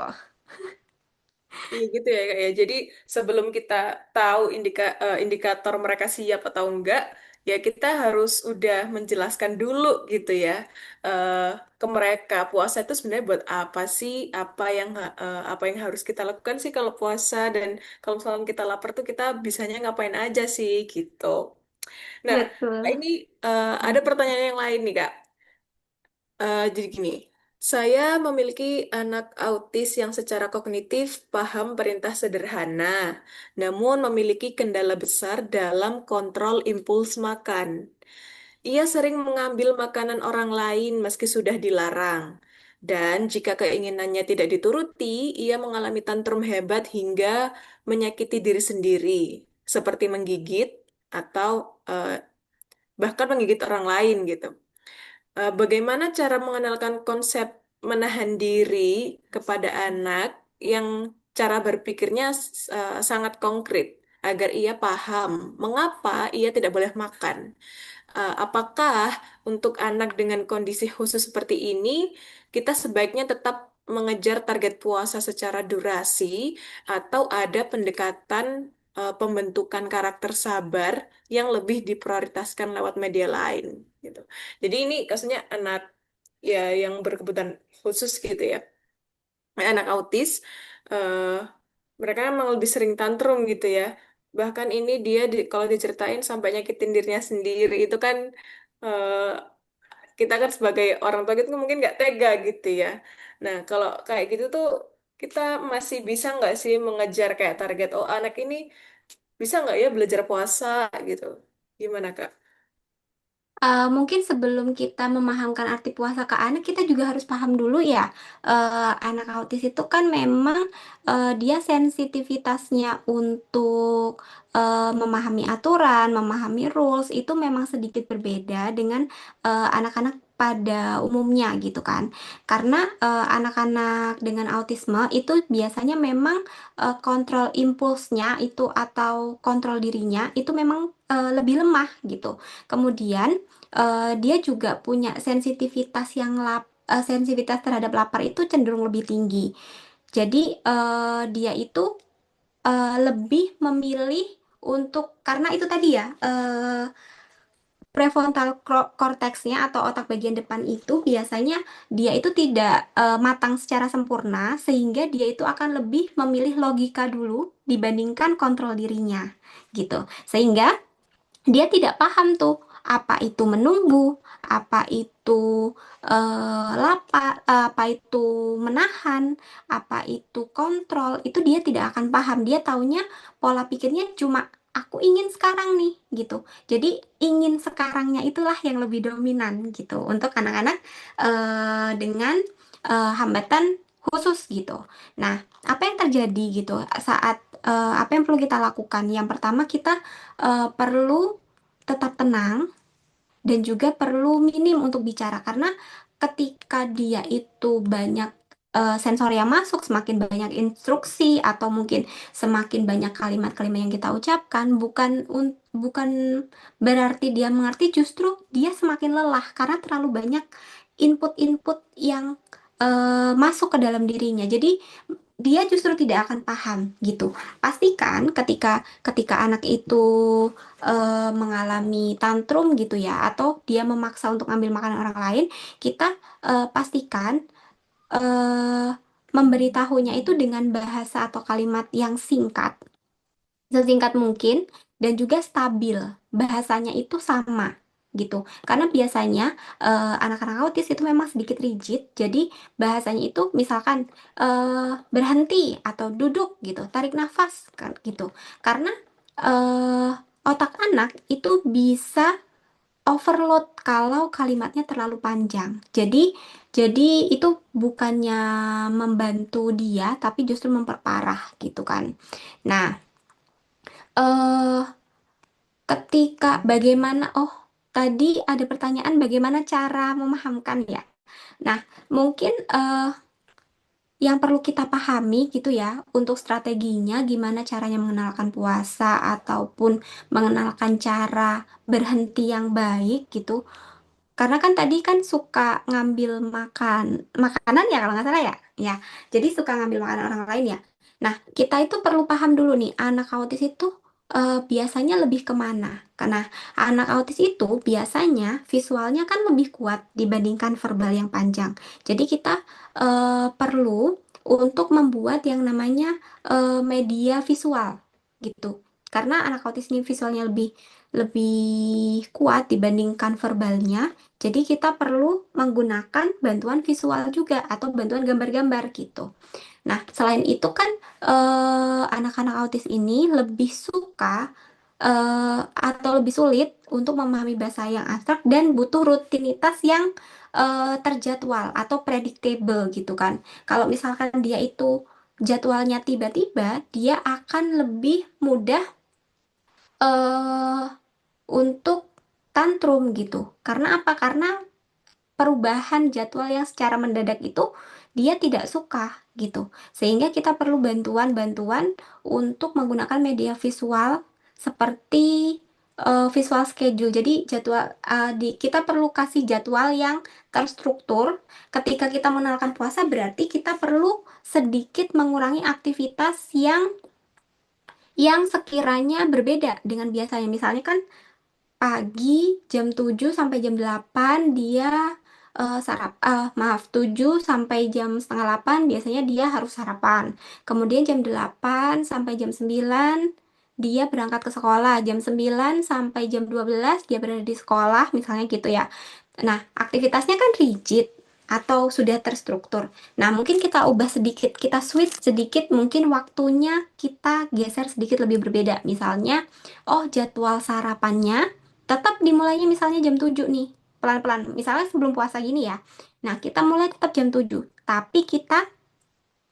Speaker 2: Iya gitu ya Kak ya. Jadi sebelum kita tahu indikator mereka siap atau enggak, ya kita harus udah menjelaskan dulu gitu ya eh, ke mereka puasa itu sebenarnya buat apa sih? Apa yang harus kita lakukan sih kalau puasa dan kalau misalnya kita lapar tuh kita bisanya ngapain aja sih gitu. Nah,
Speaker 3: Betul.
Speaker 2: ini ada pertanyaan yang lain nih Kak. Jadi gini, saya memiliki anak autis yang secara kognitif paham perintah sederhana, namun memiliki kendala besar dalam kontrol impuls makan. Ia sering mengambil makanan orang lain meski sudah dilarang. Dan jika keinginannya tidak dituruti, ia mengalami tantrum hebat hingga menyakiti diri sendiri, seperti menggigit atau bahkan menggigit orang lain gitu. Bagaimana cara mengenalkan konsep menahan diri kepada anak yang cara berpikirnya sangat konkret agar ia paham mengapa ia tidak boleh makan. Apakah untuk anak dengan kondisi khusus seperti ini kita sebaiknya tetap mengejar target puasa secara durasi atau ada pendekatan pembentukan karakter sabar yang lebih diprioritaskan lewat media lain gitu. Jadi ini kasusnya anak ya yang berkebutuhan khusus gitu ya. Anak autis eh, mereka emang lebih sering tantrum gitu ya. Bahkan ini dia kalau diceritain sampai nyakitin dirinya sendiri itu kan eh, kita kan sebagai orang tua gitu mungkin nggak tega gitu ya. Nah kalau kayak gitu tuh kita masih bisa nggak sih mengejar kayak target oh anak ini bisa nggak ya belajar puasa gitu. Gimana Kak?
Speaker 3: Mungkin sebelum kita memahamkan arti puasa ke anak, kita juga harus paham dulu ya. Anak autis itu kan memang dia sensitivitasnya untuk memahami aturan, memahami rules itu memang sedikit berbeda dengan anak-anak pada umumnya gitu kan. Karena anak-anak dengan autisme itu biasanya memang kontrol impulsnya itu atau kontrol dirinya itu memang lebih lemah gitu. Kemudian dia juga punya sensitivitas terhadap lapar itu cenderung lebih tinggi. Jadi dia itu lebih memilih untuk karena itu tadi ya prefrontal cortexnya atau otak bagian depan itu biasanya dia itu tidak matang secara sempurna sehingga dia itu akan lebih memilih logika dulu dibandingkan kontrol dirinya gitu. Sehingga dia tidak paham tuh apa itu menunggu, apa itu lapar, apa itu menahan, apa itu kontrol, itu dia tidak akan paham. Dia taunya pola pikirnya cuma aku ingin sekarang nih gitu. Jadi ingin sekarangnya itulah yang lebih dominan gitu untuk anak-anak dengan hambatan khusus gitu. Nah, apa yang terjadi gitu saat apa yang perlu kita lakukan? Yang pertama kita perlu tetap tenang dan juga perlu minim untuk bicara karena ketika dia itu banyak sensor yang masuk, semakin banyak instruksi atau mungkin semakin banyak kalimat-kalimat yang kita ucapkan, bukan berarti dia mengerti, justru dia semakin lelah karena terlalu banyak input-input yang masuk ke dalam dirinya. Jadi dia justru tidak akan paham gitu. Pastikan ketika ketika anak itu mengalami tantrum gitu ya, atau dia memaksa untuk ambil makanan orang lain, kita pastikan eh, memberitahunya itu dengan bahasa atau kalimat yang singkat, sesingkat mungkin, dan juga stabil. Bahasanya itu sama gitu. Karena biasanya anak-anak autis itu memang sedikit rigid, jadi bahasanya itu misalkan berhenti atau duduk gitu, tarik nafas kan gitu. Karena eh, otak anak itu bisa overload kalau kalimatnya terlalu panjang. Jadi itu bukannya membantu dia, tapi justru memperparah gitu kan. Nah, eh bagaimana, oh, tadi ada pertanyaan bagaimana cara memahamkan ya. Nah, mungkin yang perlu kita pahami gitu ya untuk strateginya gimana caranya mengenalkan puasa ataupun mengenalkan cara berhenti yang baik gitu. Karena kan tadi kan suka ngambil makanan ya kalau nggak salah ya. Ya, jadi suka ngambil makanan orang lain ya. Nah, kita itu perlu paham dulu nih, anak autis itu biasanya lebih kemana? Karena anak autis itu biasanya visualnya kan lebih kuat dibandingkan verbal yang panjang. Jadi kita perlu untuk membuat yang namanya media visual gitu. Karena anak autis ini visualnya lebih lebih kuat dibandingkan verbalnya, jadi kita perlu menggunakan bantuan visual juga atau bantuan gambar-gambar gitu. Nah, selain itu kan anak-anak autis ini lebih suka atau lebih sulit untuk memahami bahasa yang abstrak dan butuh rutinitas yang terjadwal atau predictable gitu kan. Kalau misalkan dia itu jadwalnya tiba-tiba, dia akan lebih mudah eh untuk tantrum gitu. Karena apa? Karena perubahan jadwal yang secara mendadak itu dia tidak suka gitu. Sehingga kita perlu bantuan-bantuan untuk menggunakan media visual seperti visual schedule. Jadi kita perlu kasih jadwal yang terstruktur. Ketika kita mengenalkan puasa berarti kita perlu sedikit mengurangi aktivitas yang sekiranya berbeda dengan biasanya. Misalnya kan pagi jam 7 sampai jam 8 dia maaf 7 sampai jam setengah 8 biasanya dia harus sarapan. Kemudian jam 8 sampai jam 9 dia berangkat ke sekolah. Jam 9 sampai jam 12 dia berada di sekolah misalnya gitu ya. Nah, aktivitasnya kan rigid atau sudah terstruktur. Nah, mungkin kita ubah sedikit, kita switch sedikit, mungkin waktunya kita geser sedikit lebih berbeda. Misalnya, oh jadwal sarapannya tetap dimulainya misalnya jam 7 nih, pelan-pelan. Misalnya sebelum puasa gini ya. Nah, kita mulai tetap jam 7, tapi kita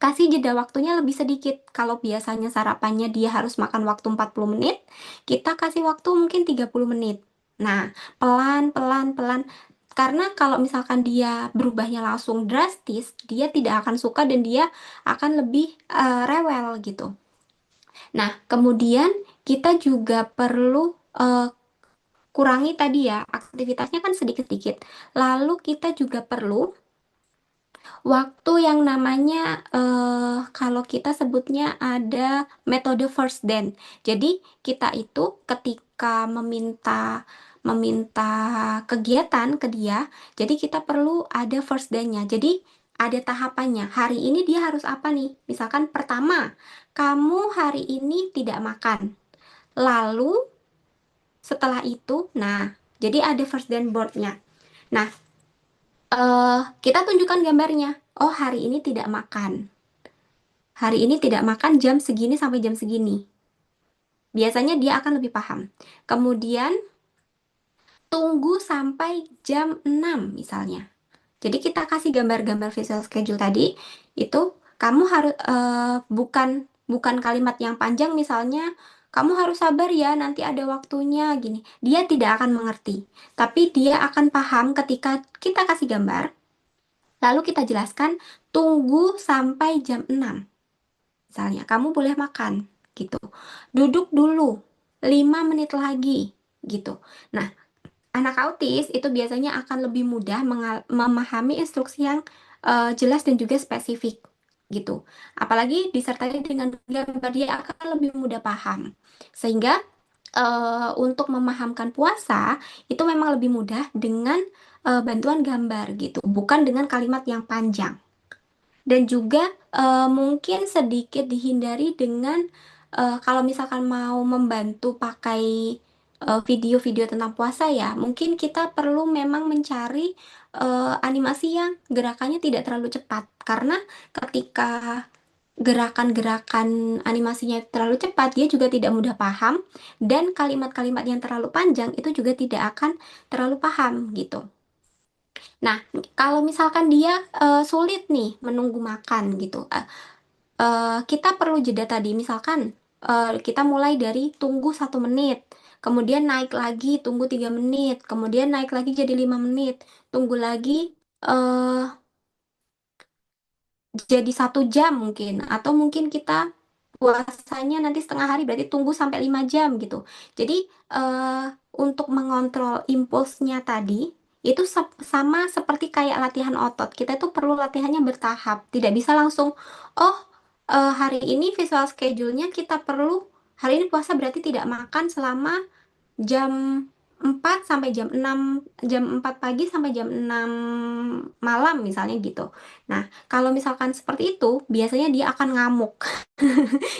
Speaker 3: kasih jeda waktunya lebih sedikit. Kalau biasanya sarapannya dia harus makan waktu 40 menit, kita kasih waktu mungkin 30 menit. Nah, pelan, pelan, pelan. Karena kalau misalkan dia berubahnya langsung drastis, dia tidak akan suka dan dia akan lebih rewel gitu. Nah, kemudian kita juga perlu kurangi tadi ya, aktivitasnya kan sedikit-sedikit. Lalu kita juga perlu waktu yang namanya kalau kita sebutnya ada metode first dance. Jadi kita itu ketika meminta meminta kegiatan ke dia, jadi kita perlu ada first dance-nya. Jadi ada tahapannya. Hari ini dia harus apa nih? Misalkan pertama, kamu hari ini tidak makan. Lalu setelah itu, nah, jadi ada first dance board-nya. Nah, kita tunjukkan gambarnya. Oh, hari ini tidak makan. Hari ini tidak makan jam segini sampai jam segini. Biasanya dia akan lebih paham. Kemudian tunggu sampai jam 6 misalnya. Jadi kita kasih gambar-gambar visual schedule tadi itu kamu harus bukan bukan kalimat yang panjang misalnya kamu harus sabar ya nanti ada waktunya gini. Dia tidak akan mengerti. Tapi dia akan paham ketika kita kasih gambar lalu kita jelaskan tunggu sampai jam 6. Misalnya, kamu boleh makan gitu. Duduk dulu 5 menit lagi gitu. Nah, anak autis itu biasanya akan lebih mudah memahami instruksi yang jelas dan juga spesifik gitu. Apalagi disertai dengan gambar dia akan lebih mudah paham. Sehingga untuk memahamkan puasa itu memang lebih mudah dengan bantuan gambar gitu, bukan dengan kalimat yang panjang. Dan juga mungkin sedikit dihindari dengan kalau misalkan mau membantu pakai video-video tentang puasa ya, mungkin kita perlu memang mencari animasi yang gerakannya tidak terlalu cepat. Karena ketika gerakan-gerakan animasinya terlalu cepat, dia juga tidak mudah paham dan kalimat-kalimat yang terlalu panjang itu juga tidak akan terlalu paham gitu. Nah, kalau misalkan dia sulit nih menunggu makan gitu, kita perlu jeda tadi. Misalkan kita mulai dari tunggu 1 menit, kemudian naik lagi tunggu 3 menit, kemudian naik lagi jadi 5 menit, tunggu lagi eh, jadi 1 jam mungkin, atau mungkin kita puasanya nanti setengah hari berarti tunggu sampai 5 jam gitu. Jadi eh, untuk mengontrol impulsnya tadi itu sama seperti kayak latihan otot. Kita itu perlu latihannya bertahap. Tidak bisa langsung, oh hari ini visual schedule-nya kita perlu hari ini puasa berarti tidak makan selama jam 4 sampai jam 4 pagi sampai jam 6 malam misalnya gitu. Nah, kalau misalkan seperti itu, biasanya dia akan ngamuk.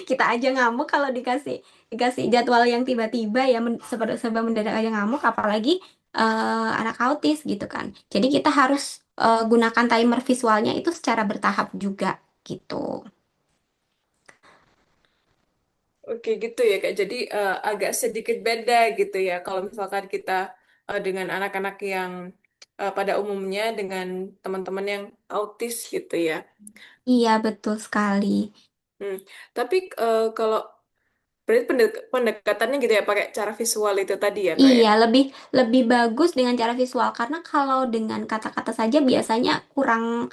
Speaker 3: Kita aja ngamuk kalau dikasih dikasih jadwal yang tiba-tiba ya seperti serba mendadak aja ngamuk apalagi anak autis gitu kan. Jadi kita harus gunakan timer visualnya itu secara bertahap juga gitu.
Speaker 2: Oke gitu ya Kak. Jadi agak sedikit beda gitu ya. Kalau misalkan kita dengan anak-anak yang pada umumnya dengan teman-teman yang autis gitu ya.
Speaker 3: Iya, betul sekali.
Speaker 2: Hmm. Tapi kalau berarti pendekatannya gitu ya pakai cara visual itu tadi ya Kak ya.
Speaker 3: Iya, lebih lebih bagus dengan cara visual karena kalau dengan kata-kata saja biasanya kurang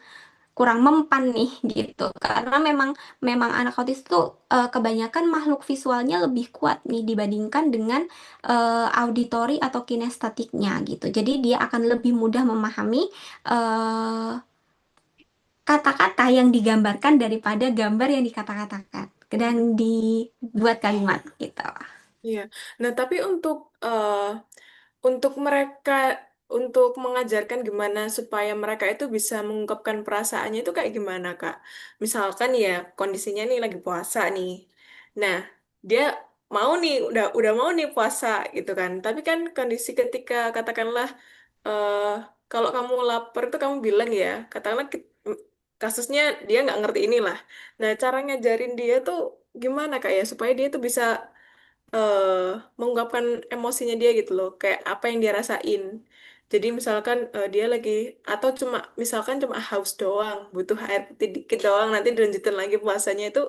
Speaker 3: kurang mempan nih gitu. Karena memang memang anak autis itu kebanyakan makhluk visualnya lebih kuat nih dibandingkan dengan auditori atau kinestetiknya gitu. Jadi dia akan lebih mudah memahami eh, kata-kata yang digambarkan daripada gambar yang dikata-katakan dan dibuat kalimat gitu.
Speaker 2: Iya. Nah, tapi untuk mereka untuk mengajarkan gimana supaya mereka itu bisa mengungkapkan perasaannya itu kayak gimana, Kak? Misalkan ya kondisinya nih lagi puasa nih. Nah, dia mau nih udah mau nih puasa gitu kan. Tapi kan kondisi ketika katakanlah eh kalau kamu lapar itu kamu bilang ya, katakanlah kasusnya dia nggak ngerti inilah. Nah, cara ngajarin dia tuh gimana Kak ya supaya dia tuh bisa eh mengungkapkan emosinya dia gitu loh, kayak apa yang dia rasain. Jadi misalkan dia lagi atau cuma misalkan cuma haus doang, butuh air putih dikit doang, nanti dilanjutin lagi puasanya itu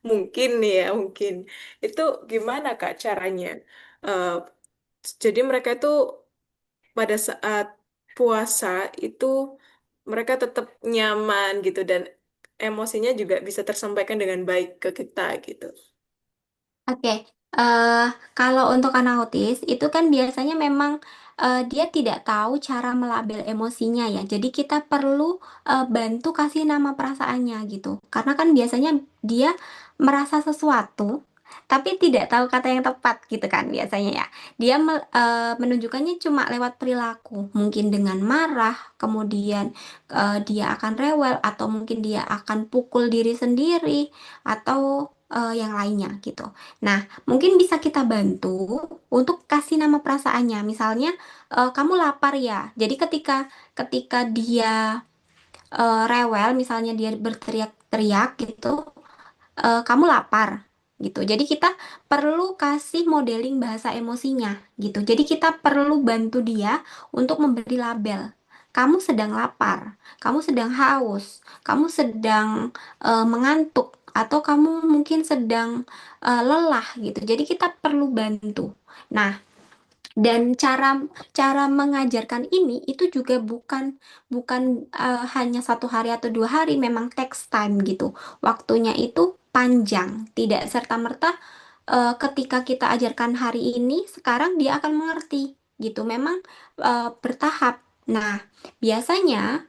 Speaker 2: mungkin nih ya mungkin. Itu gimana Kak caranya? Eh, jadi mereka itu pada saat puasa itu mereka tetap nyaman gitu dan emosinya juga bisa tersampaikan dengan baik ke kita gitu.
Speaker 3: Oke, eh kalau untuk anak autis itu kan biasanya memang dia tidak tahu cara melabel emosinya ya. Jadi kita perlu bantu kasih nama perasaannya gitu. Karena kan biasanya dia merasa sesuatu, tapi tidak tahu kata yang tepat gitu kan biasanya ya. Dia menunjukkannya cuma lewat perilaku, mungkin dengan marah, kemudian dia akan rewel atau mungkin dia akan pukul diri sendiri atau yang lainnya gitu. Nah, mungkin bisa kita bantu untuk kasih nama perasaannya. Misalnya, kamu lapar ya. Jadi ketika ketika dia rewel, misalnya dia berteriak-teriak gitu, kamu lapar gitu. Jadi kita perlu kasih modeling bahasa emosinya gitu. Jadi kita perlu bantu dia untuk memberi label. Kamu sedang lapar, kamu sedang haus, kamu sedang mengantuk, atau kamu mungkin sedang lelah gitu. Jadi kita perlu bantu. Nah, dan cara cara mengajarkan ini itu juga bukan bukan hanya 1 hari atau 2 hari, memang text time gitu. Waktunya itu panjang, tidak serta-merta ketika kita ajarkan hari ini, sekarang dia akan mengerti gitu. Memang bertahap. Nah, biasanya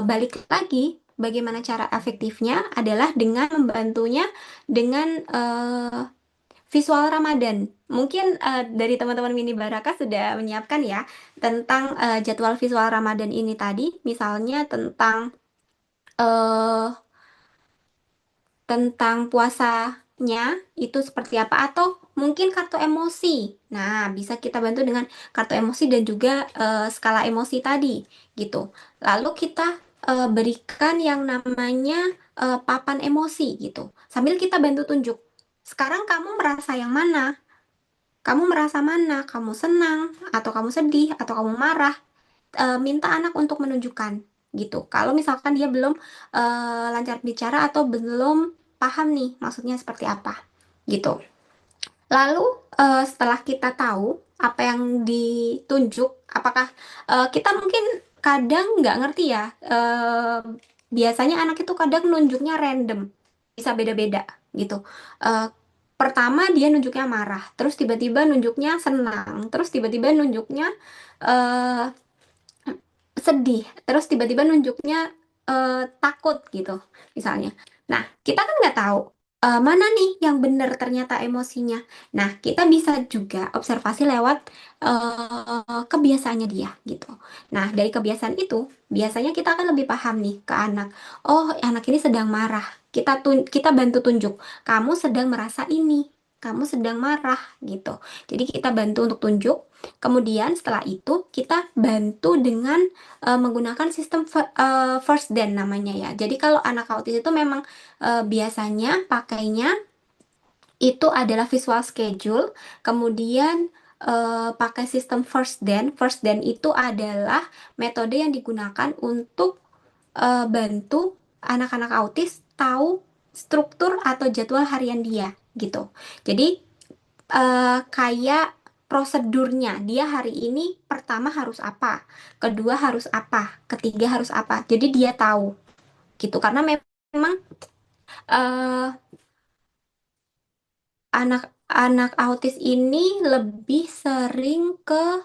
Speaker 3: balik lagi, bagaimana cara efektifnya adalah dengan membantunya dengan visual Ramadan. Mungkin dari teman-teman Mini Baraka sudah menyiapkan ya tentang jadwal visual Ramadan ini tadi, misalnya eh, tentang puasanya itu seperti apa, atau mungkin kartu emosi. Nah, bisa kita bantu dengan kartu emosi dan juga skala emosi tadi gitu. Lalu kita berikan yang namanya papan emosi gitu. Sambil kita bantu tunjuk. Sekarang kamu merasa yang mana? Kamu merasa mana? Kamu senang, atau kamu sedih, atau kamu marah? Minta anak untuk menunjukkan gitu. Kalau misalkan dia belum lancar bicara atau belum paham nih maksudnya seperti apa gitu. Lalu setelah kita tahu apa yang ditunjuk, apakah kita mungkin kadang nggak ngerti ya. Biasanya anak itu kadang nunjuknya random, bisa beda-beda gitu. Eh, Pertama dia nunjuknya marah, terus tiba-tiba nunjuknya senang, terus tiba-tiba nunjuknya eh, sedih, terus tiba-tiba nunjuknya takut gitu misalnya. Nah, kita kan nggak tahu mana nih yang benar ternyata emosinya. Nah, kita bisa juga observasi lewat kebiasaannya dia gitu. Nah, dari kebiasaan itu biasanya kita akan lebih paham nih ke anak. Oh, anak ini sedang marah. Kita bantu tunjuk, kamu sedang merasa ini, kamu sedang marah gitu. Jadi kita bantu untuk tunjuk. Kemudian setelah itu kita bantu dengan menggunakan sistem first dan namanya ya. Jadi kalau anak autis itu memang biasanya pakainya itu adalah visual schedule, kemudian pakai sistem first dan. First dan itu adalah metode yang digunakan untuk bantu anak-anak autis tahu struktur atau jadwal harian dia gitu. Jadi kayak prosedurnya dia hari ini pertama harus apa, kedua harus apa, ketiga harus apa. Jadi dia tahu gitu karena memang eh, anak-anak autis ini lebih sering ke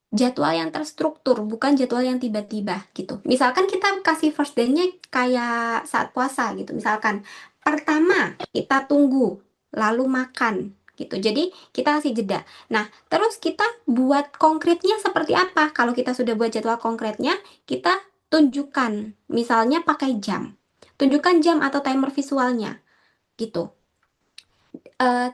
Speaker 3: jadwal yang terstruktur, bukan jadwal yang tiba-tiba gitu. Misalkan kita kasih first day-nya kayak saat puasa gitu. Misalkan pertama kita tunggu, lalu makan gitu. Jadi kita kasih jeda. Nah, terus kita buat konkretnya seperti apa? Kalau kita sudah buat jadwal konkretnya, kita tunjukkan. Misalnya pakai jam. Tunjukkan jam atau timer visualnya gitu. Eh,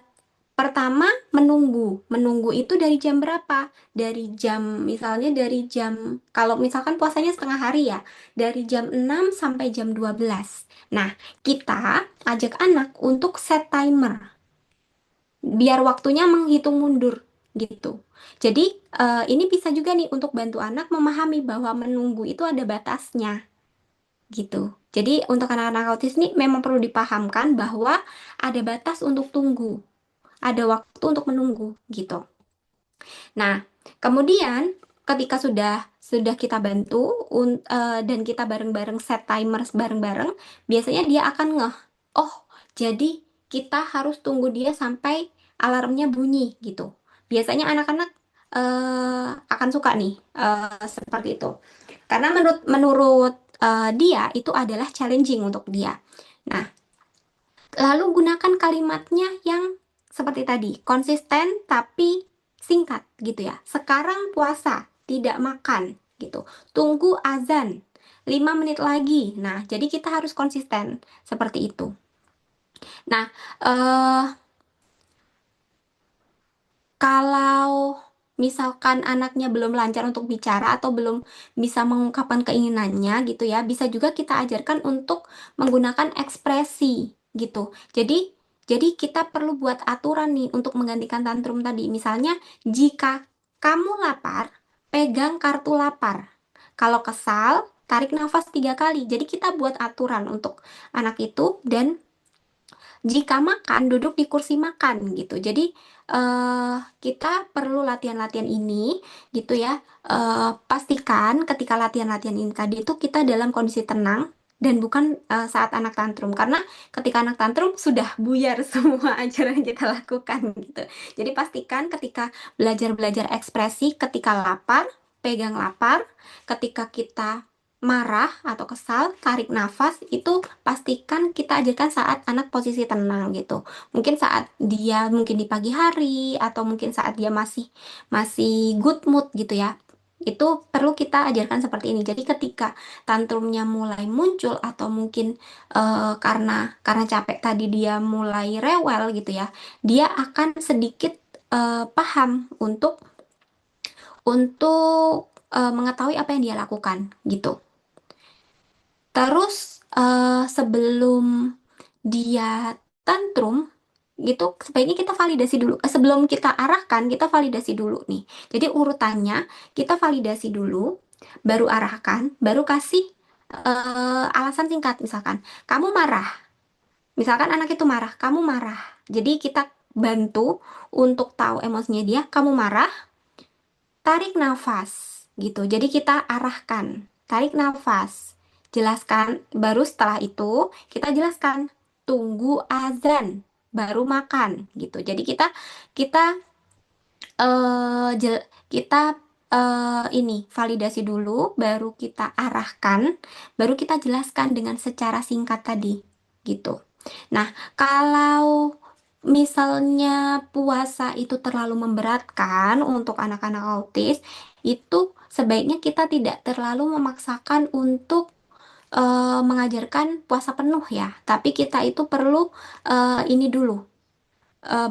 Speaker 3: Pertama, menunggu. Menunggu itu dari jam berapa? Dari jam, misalnya dari jam, kalau misalkan puasanya setengah hari ya, dari jam 6 sampai jam 12. Nah, kita ajak anak untuk set timer, biar waktunya menghitung mundur, gitu. Jadi, ini bisa juga nih untuk bantu anak memahami bahwa menunggu itu ada batasnya, gitu. Jadi, untuk anak-anak autis ini memang perlu dipahamkan bahwa ada batas untuk tunggu, ada waktu untuk menunggu gitu. Nah, kemudian ketika sudah kita bantu dan kita bareng-bareng set timers bareng-bareng, biasanya dia akan ngeh, oh jadi kita harus tunggu dia sampai alarmnya bunyi gitu. Biasanya anak-anak akan suka nih seperti itu. Karena menurut menurut dia itu adalah challenging untuk dia. Nah, lalu gunakan kalimatnya yang seperti tadi, konsisten tapi singkat gitu ya. Sekarang puasa, tidak makan gitu. Tunggu azan 5 menit lagi. Nah, jadi kita harus konsisten seperti itu. Nah, eh kalau misalkan anaknya belum lancar untuk bicara atau belum bisa mengungkapkan keinginannya gitu ya, bisa juga kita ajarkan untuk menggunakan ekspresi gitu. Jadi kita perlu buat aturan nih untuk menggantikan tantrum tadi. Misalnya, jika kamu lapar, pegang kartu lapar. Kalau kesal, tarik nafas 3 kali. Jadi kita buat aturan untuk anak itu, dan jika makan, duduk di kursi makan gitu. Jadi kita perlu latihan-latihan ini gitu ya. Pastikan ketika latihan-latihan ini tadi itu kita dalam kondisi tenang dan bukan saat anak tantrum. Karena ketika anak tantrum sudah buyar semua ajaran yang kita lakukan gitu. Jadi pastikan ketika belajar-belajar ekspresi, ketika lapar, pegang lapar, ketika kita marah atau kesal, tarik nafas, itu pastikan kita ajarkan saat anak posisi tenang gitu. Mungkin saat dia mungkin di pagi hari atau mungkin saat dia masih masih good mood gitu ya. Itu perlu kita ajarkan seperti ini. Jadi ketika tantrumnya mulai muncul atau mungkin karena capek tadi dia mulai rewel gitu ya, dia akan sedikit paham untuk mengetahui apa yang dia lakukan gitu. Terus sebelum dia tantrum gitu, sebaiknya kita validasi dulu. Sebelum kita arahkan, kita validasi dulu nih. Jadi urutannya kita validasi dulu, baru arahkan, baru kasih alasan singkat. Misalkan kamu marah, misalkan anak itu marah, kamu marah. Jadi kita bantu untuk tahu emosinya dia. Kamu marah, tarik nafas gitu. Jadi kita arahkan, tarik nafas, jelaskan, baru setelah itu kita jelaskan, tunggu azan, baru makan gitu. Jadi kita kita ini validasi dulu, baru kita arahkan, baru kita jelaskan dengan secara singkat tadi gitu. Nah, kalau misalnya puasa itu terlalu memberatkan untuk anak-anak autis, itu sebaiknya kita tidak terlalu memaksakan untuk mengajarkan puasa penuh ya. Tapi kita itu perlu ini dulu,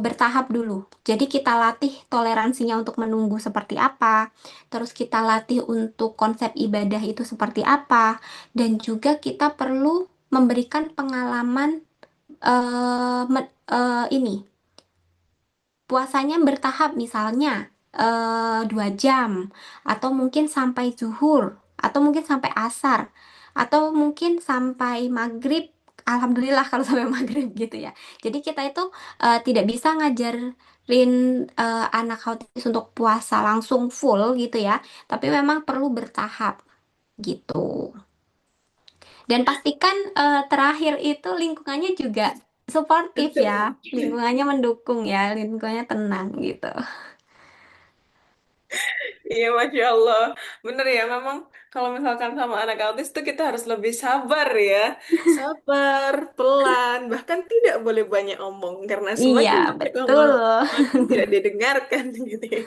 Speaker 3: bertahap dulu. Jadi kita latih toleransinya untuk menunggu seperti apa, terus kita latih untuk konsep ibadah itu seperti apa, dan juga kita perlu memberikan pengalaman ini puasanya bertahap, misalnya 2 jam, atau mungkin sampai zuhur, atau mungkin sampai asar, atau mungkin sampai maghrib. Alhamdulillah kalau sampai maghrib gitu ya. Jadi kita itu tidak bisa ngajarin anak autis untuk puasa langsung full gitu ya, tapi memang perlu bertahap gitu. Dan pastikan terakhir itu lingkungannya juga suportif ya, lingkungannya mendukung ya, lingkungannya tenang gitu.
Speaker 2: Iya, Masya Allah. Bener ya, memang kalau misalkan sama anak autis tuh kita harus lebih sabar ya. Sabar, pelan, bahkan tidak boleh banyak omong. Karena
Speaker 3: Iya,
Speaker 2: semakin banyak
Speaker 3: betul.
Speaker 2: omong, semakin tidak didengarkan gitu ya.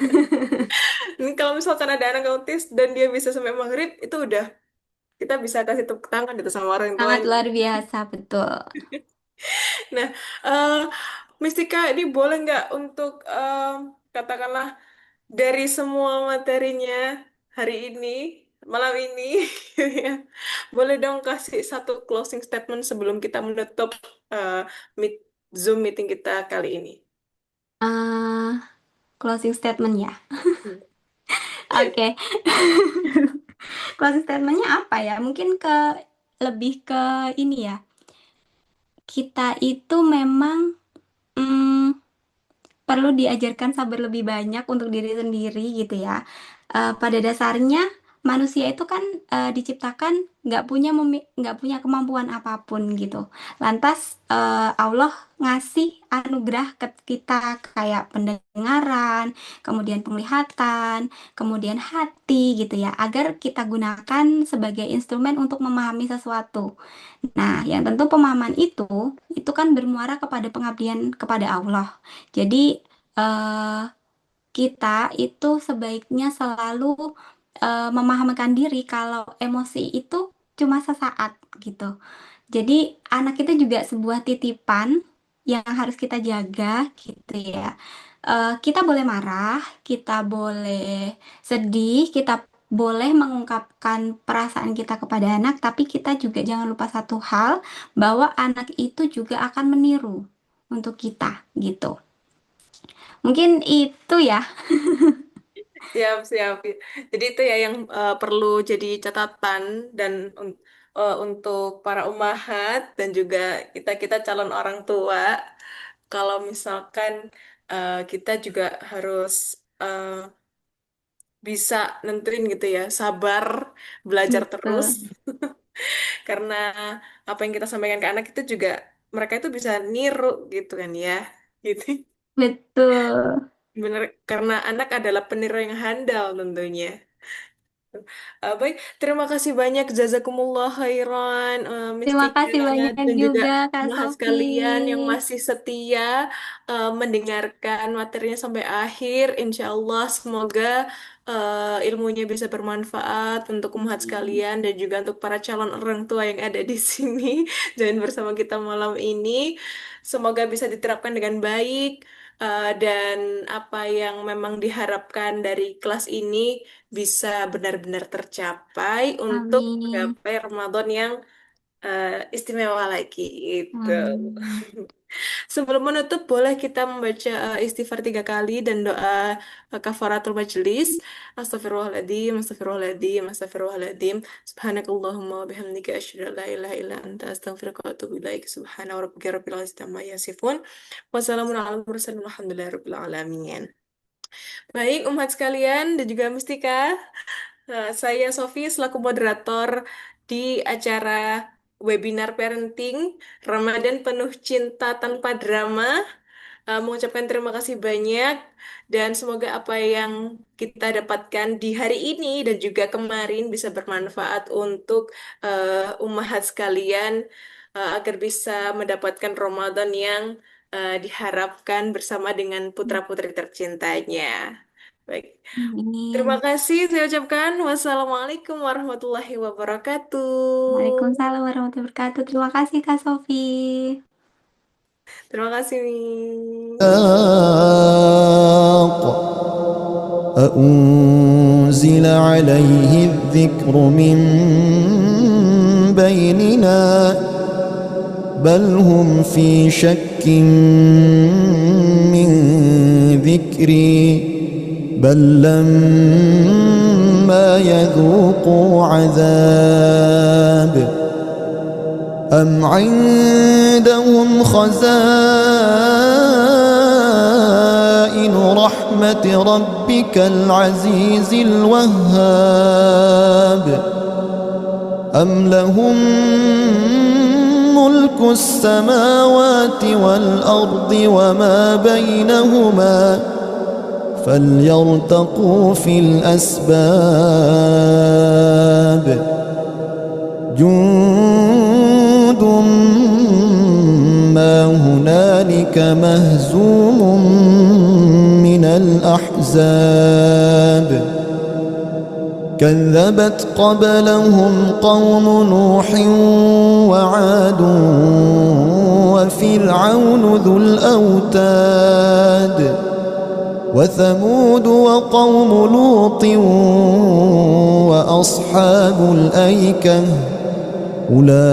Speaker 2: Ini kalau misalkan ada anak autis dan dia bisa sampai maghrib, itu udah kita bisa kasih tepuk tangan itu sama orang
Speaker 3: Sangat
Speaker 2: tuanya.
Speaker 3: luar biasa, betul.
Speaker 2: Nah, eh Mistika, ini boleh nggak untuk katakanlah dari semua materinya hari ini, malam ini, ya, boleh dong kasih satu closing statement sebelum kita menutup eh, meet, Zoom meeting kita kali ini.
Speaker 3: eh Closing statement ya.
Speaker 2: Hmm.
Speaker 3: Oke. Closing statementnya apa ya? Mungkin lebih ke ini ya. Kita itu memang mm, perlu diajarkan sabar lebih banyak untuk diri sendiri gitu ya. Pada dasarnya manusia itu kan diciptakan nggak punya kemampuan apapun gitu. Lantas Allah ngasih anugerah ke kita kayak pendengaran, kemudian penglihatan, kemudian hati gitu ya, agar kita gunakan sebagai instrumen untuk memahami sesuatu. Nah, yang tentu pemahaman itu kan bermuara kepada pengabdian kepada Allah. Jadi eh, kita itu sebaiknya selalu memahamkan diri kalau emosi itu cuma sesaat gitu. Jadi anak itu juga sebuah titipan yang harus kita jaga gitu ya. Kita boleh marah, kita boleh sedih, kita boleh mengungkapkan perasaan kita kepada anak, tapi kita juga jangan lupa satu hal, bahwa anak itu juga akan meniru untuk kita gitu. Mungkin itu ya.
Speaker 2: Siap, siap. Jadi itu ya yang perlu jadi catatan dan untuk para umahat dan juga kita calon orang tua, kalau misalkan kita juga harus eh, bisa nentuin gitu ya, sabar, belajar terus,
Speaker 3: Betul.
Speaker 2: karena apa yang kita sampaikan ke anak itu juga mereka itu bisa niru gitu kan ya, gitu.
Speaker 3: Betul.
Speaker 2: Bener, karena anak adalah peniru yang handal tentunya. Baik, terima kasih banyak Jazakumullah khairan
Speaker 3: Terima
Speaker 2: Mistika
Speaker 3: kasih banyak
Speaker 2: dan juga
Speaker 3: juga Kak
Speaker 2: mahas
Speaker 3: Sofi.
Speaker 2: kalian yang masih setia mendengarkan materinya sampai akhir. Insya Allah semoga ilmunya bisa bermanfaat untuk umat
Speaker 3: Amin.
Speaker 2: sekalian dan juga untuk para calon orang tua yang ada di sini join bersama kita malam ini. Semoga bisa diterapkan dengan baik dan apa yang memang diharapkan dari kelas ini bisa benar-benar tercapai untuk
Speaker 3: Amin.
Speaker 2: menggapai Ramadan yang istimewa lagi gitu.
Speaker 3: Amin.
Speaker 2: Sebelum menutup, boleh kita membaca istighfar 3 kali dan doa kafaratul majelis. Astagfirullahaladzim, astagfirullahaladzim, astagfirullahaladzim. Subhanakallahumma wa bihamdika asyhadu an la ilaha illa anta astaghfiruka wa atubu ilaik. Subhana rabbika rabbil izzati amma yasifun. Wassalamun ala mursalin walhamdulillahi rabbil alamin. Baik, umat sekalian dan juga Mustika. Saya Sofi selaku moderator di acara webinar parenting Ramadan penuh cinta tanpa drama. Mengucapkan terima kasih banyak dan semoga apa yang kita dapatkan di hari ini dan juga kemarin bisa bermanfaat untuk ummahat sekalian agar bisa mendapatkan Ramadan yang diharapkan bersama dengan putra-putri tercintanya. Baik. Terima
Speaker 3: Amin.
Speaker 2: kasih saya ucapkan. Wassalamualaikum warahmatullahi wabarakatuh.
Speaker 3: Waalaikumsalam warahmatullahi wabarakatuh. Terima kasih Kak Sofi.
Speaker 2: Terima kasih. Mi.
Speaker 1: أأنزل عليه الذكر من بيننا بل هم في شك من ذكري بل لما يذوقوا عذاب أم عندهم خزائن رحمة ربك العزيز الوهاب أم لهم ملك السماوات والأرض وما بينهما فليرتقوا في الأسباب جند ما هنالك مهزوم من الأحزاب كذبت قبلهم قوم نوح وعاد وفرعون ذو الأوتاد وثمود وقوم لوط وأصحاب الأيكة أولئك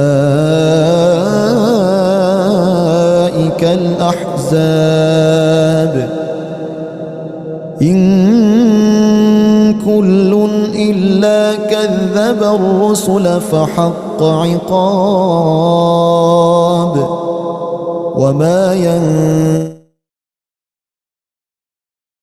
Speaker 1: الأحزاب إن كل إلا كذب الرسل فحق عقاب وما